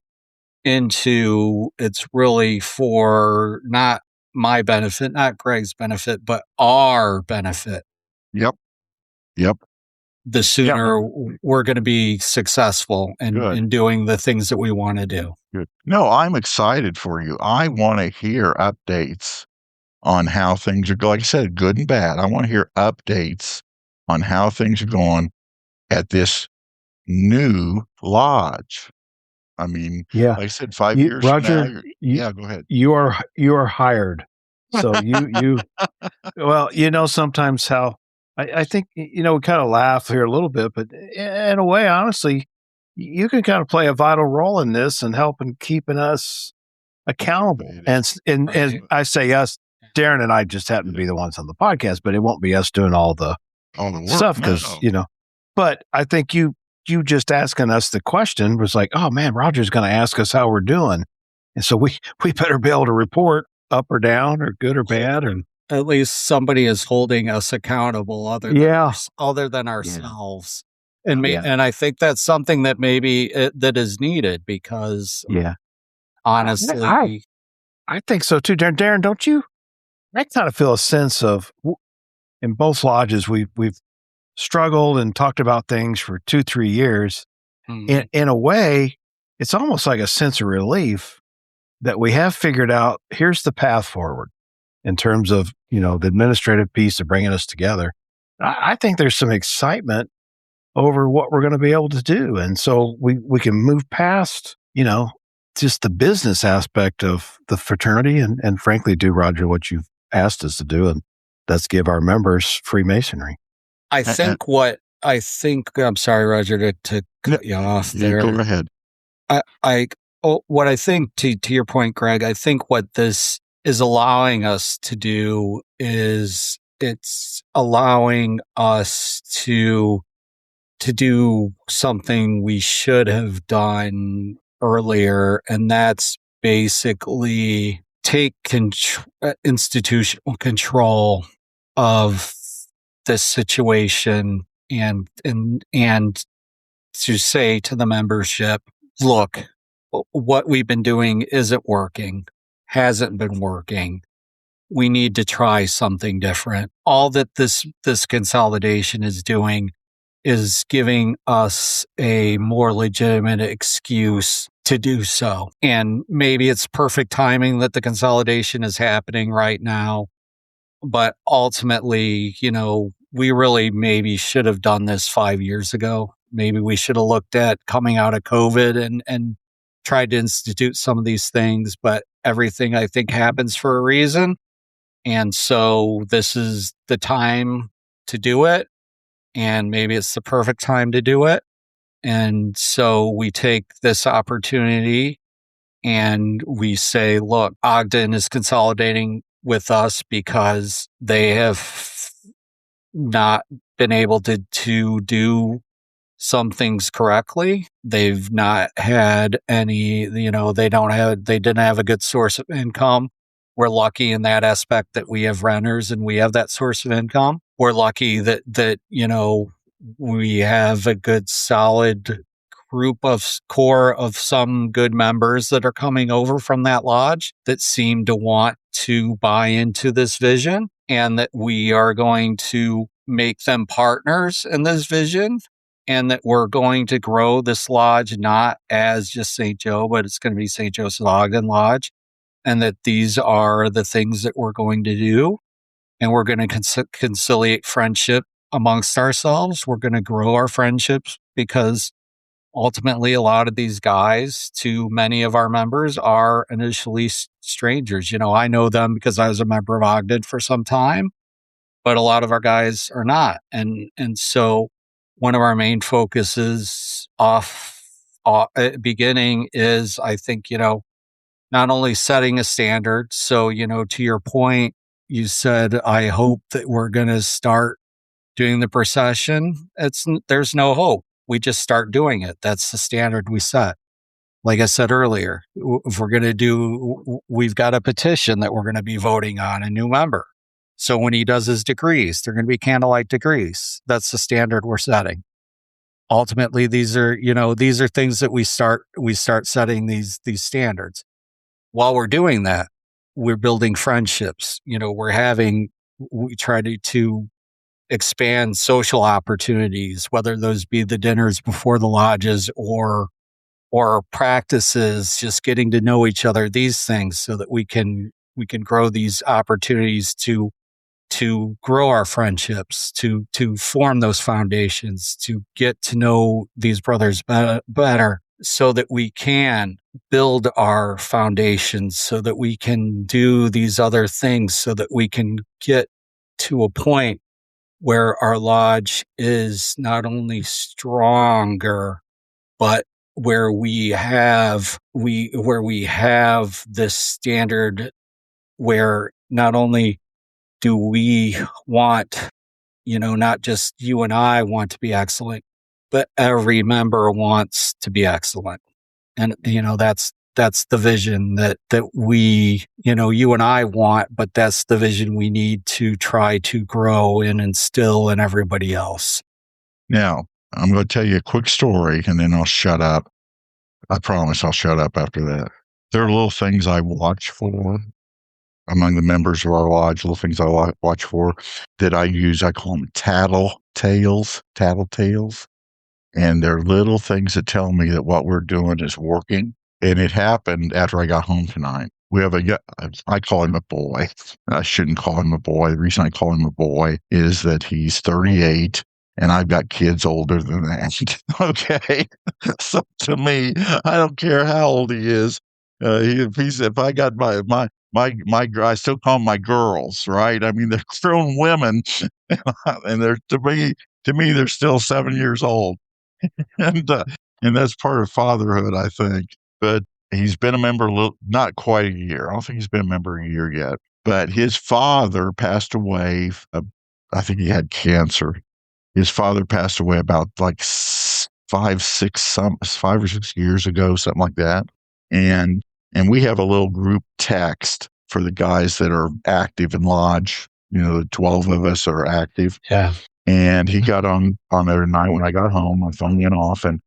it's really for not my benefit, not Greg's benefit, but our benefit. Yep. The sooner we're going to be successful in doing the things that we want to do. Good. No, I'm excited for you. I want to hear updates on how things are going. Like I said, good and bad. I want to hear updates on how things are going at this new lodge. I mean, like I said, 5 years Roger, from now, go ahead. You are hired. So you well, sometimes how I think, we kind of laugh here a little bit, but in a way, honestly, you can kind of play a vital role in this and helping keeping us accountable. And I say us, Darin and I just happen to be the ones on the podcast, but it won't be us doing all the work, stuff because, but I think you just asking us the question was like, oh man, Roger's going to ask us how we're doing. And so we better be able to report up or down or good or bad. And at least somebody is holding us accountable other than ourselves. And and I think that's something that maybe that is needed, because honestly, I think so too. Darin, don't you? I kind of feel a sense of, in both lodges, we've struggled and talked about things for 2-3 years. Mm-hmm. In a way, it's almost like a sense of relief that we have figured out, here's the path forward. in terms of, the administrative piece of bringing us together. I think there's some excitement over what we're going to be able to do. And so we can move past, just the business aspect of the fraternity and frankly do, Roger, what you've asked us to do, and that's give our members Freemasonry. I'm sorry, Roger, to cut you off there. Go ahead. What I think, to your point, Greg, I think what this is allowing us to do is it's allowing us to do something we should have done earlier, and that's basically take institutional control of this situation and to say to the membership, look, what we've been doing isn't working, hasn't been working. We need to try something different. All that this consolidation is doing is giving us a more legitimate excuse to do so. And maybe it's perfect timing that the consolidation is happening right now. But ultimately, we really maybe should have done this 5 years ago. Maybe we should have looked at coming out of COVID and tried to institute some of these things. But everything, I think, happens for a reason. And so this is the time to do it. And maybe it's the perfect time to do it. And so we take this opportunity and we say, look, Ogden is consolidating with us because they have not been able to do some things correctly. They've not had any, they didn't have a good source of income. We're lucky in that aspect that we have renters and we have that source of income. We're lucky that we have a good solid core of some good members that are coming over from that lodge that seem to want to buy into this vision, and that we are going to make them partners in this vision, and that we're going to grow this lodge not as just St. Joe, but it's going to be St. Joseph Ogden Lodge, and that these are the things that we're going to do. And we're going to conciliate friendship amongst ourselves. We're going to grow our friendships because ultimately a lot of these guys, to many of our members, are initially strangers. I know them because I was a member of Ogden for some time, but a lot of our guys are not. And so one of our main focuses beginning is, I think, not only setting a standard. So, to your point, you said, I hope that we're going to start doing the procession. There's no hope. We just start doing it. That's the standard we set. Like I said earlier, if we're going to we've got a petition that we're going to be voting on a new member. So when he does his degrees, they're going to be candlelight degrees. That's the standard we're setting. Ultimately, these are things that we start setting these standards. While we're doing that, we're building friendships. We try to expand social opportunities, whether those be the dinners before the lodges or practices, just getting to know each other, these things, so that we can grow these opportunities to grow our friendships, to form those foundations, to get to know these brothers better, so that we can build our foundations, so that we can do these other things, so that we can get to a point where our lodge is not only stronger, but where we have this standard where not only do we want, not just you and I want to be excellent, but every member wants to be excellent. And, that's the vision that we, you and I want, but that's the vision we need to try to grow and instill in everybody else. Now, I'm going to tell you a quick story and then I'll shut up. I promise I'll shut up after that. There are little things I watch for among the members of our lodge, little things I watch for that I use. I call them tattletales. And they're little things that tell me that what we're doing is working. And it happened after I got home tonight. we have I call him a boy. I shouldn't call him a boy. The reason I call him a boy is that he's 38 and I've got kids older than that. Okay. So to me, I don't care how old he is. If I got I still call them my girls, right? I mean, they're grown women and they're, to me, they're still 7 years old. And that's part of fatherhood, I think. But he's been a member, not quite a year. I don't think he's been a member a year yet. But his father passed away. I think he had cancer. His father passed away about like 5 or 6 years ago, something like that. And we have a little group text for the guys that are active in Lodge. The 12 of us are active. Yeah. And he got on there tonight when I got home. I phoned him off, and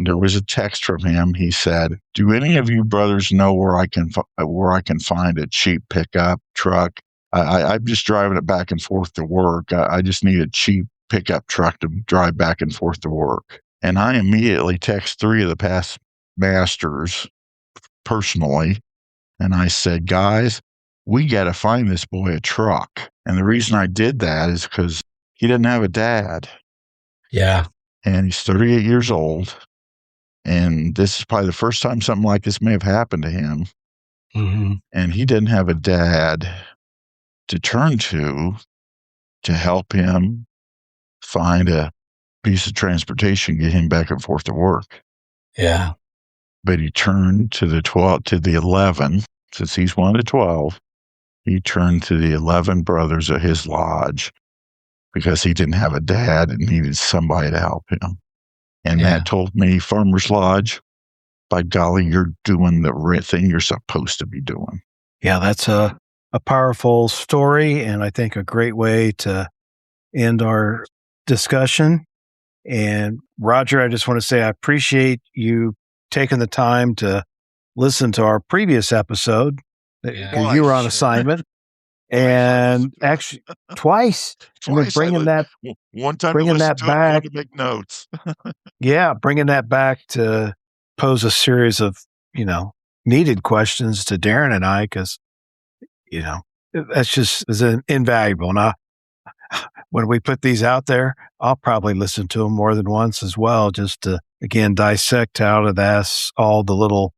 there was a text from him. He said, "Do any of you brothers know where I can find a cheap pickup truck? I'm just driving it back and forth to work. I just need a cheap pickup truck to drive back and forth to work." And I immediately text 3 of the past masters personally, and I said, "Guys, we got to find this boy a truck." And the reason I did that is because he didn't have a dad. Yeah. And he's 38 years old. And this is probably the first time something like this may have happened to him. Mm-hmm. And he didn't have a dad to turn to help him find a piece of transportation, get him back and forth to work. Yeah. But he turned to the 11, since he's one of the 12, he turned to the 11 brothers at his lodge because he didn't have a dad and needed somebody to help him. And Matt told me, Farmers Lodge, by golly, you're doing the thing you're supposed to be doing. Yeah, that's a powerful story, and I think a great way to end our discussion. And Roger, I just want to say I appreciate you taking the time to listen to our previous episode because you were on assignment. And actually, twice. And then bringing that back to make notes. Yeah, bringing that back to pose a series of needed questions to Darin and I, because that's just is invaluable. And when we put these out there, I'll probably listen to them more than once as well, just to again dissect out of that all the little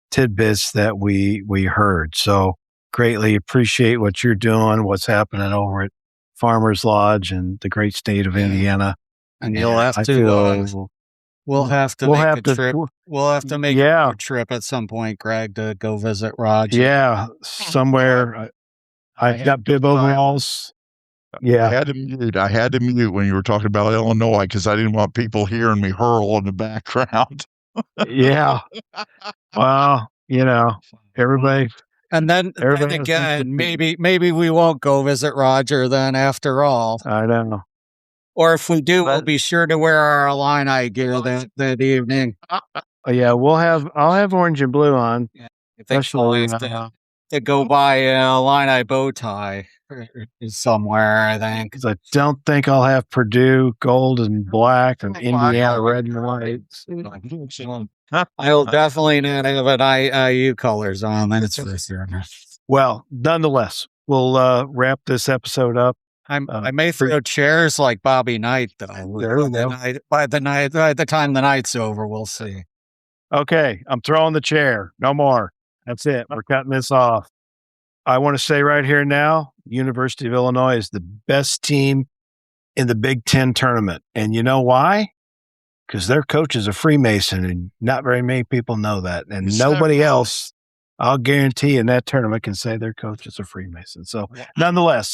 tidbits that we heard. So. Greatly appreciate what you're doing, what's happening over at Farmers Lodge and the great state of Indiana. And you'll have to, we'll have to make a trip at some point, Greg, to go visit Roger. Yeah, somewhere. I've got bib overalls. Yeah. I had to mute when you were talking about Illinois because I didn't want people hearing me hurl in the background. Yeah. Well, everybody. And then again, maybe we won't go visit Roger then after all. I know. Or if we do, we'll be sure to wear our Illini gear that evening. Yeah, I'll have orange and blue on. Yeah, especially to go buy a Illini bow tie somewhere, I think. Because I don't think I'll have Purdue gold and black and Indiana red and white. I'll definitely not have an IU colors on. That's for sure. Well, nonetheless, we'll wrap this episode up. I may throw chairs like Bobby Knight that I will. By the time the night's over, we'll see. Okay, I'm throwing the chair. No more. That's it. We're cutting this off. I want to say right here now, University of Illinois is the best team in the Big Ten tournament. And you know why? Because their coach is a Freemason, and not very many people know that. And nobody else, I'll guarantee, in that tournament can say their coach is a Freemason. So nonetheless,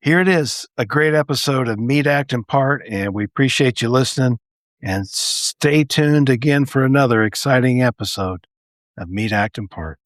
here it is, a great episode of Meet, Act, and Part, and we appreciate you listening. And stay tuned again for another exciting episode of Meet, Act, and Part.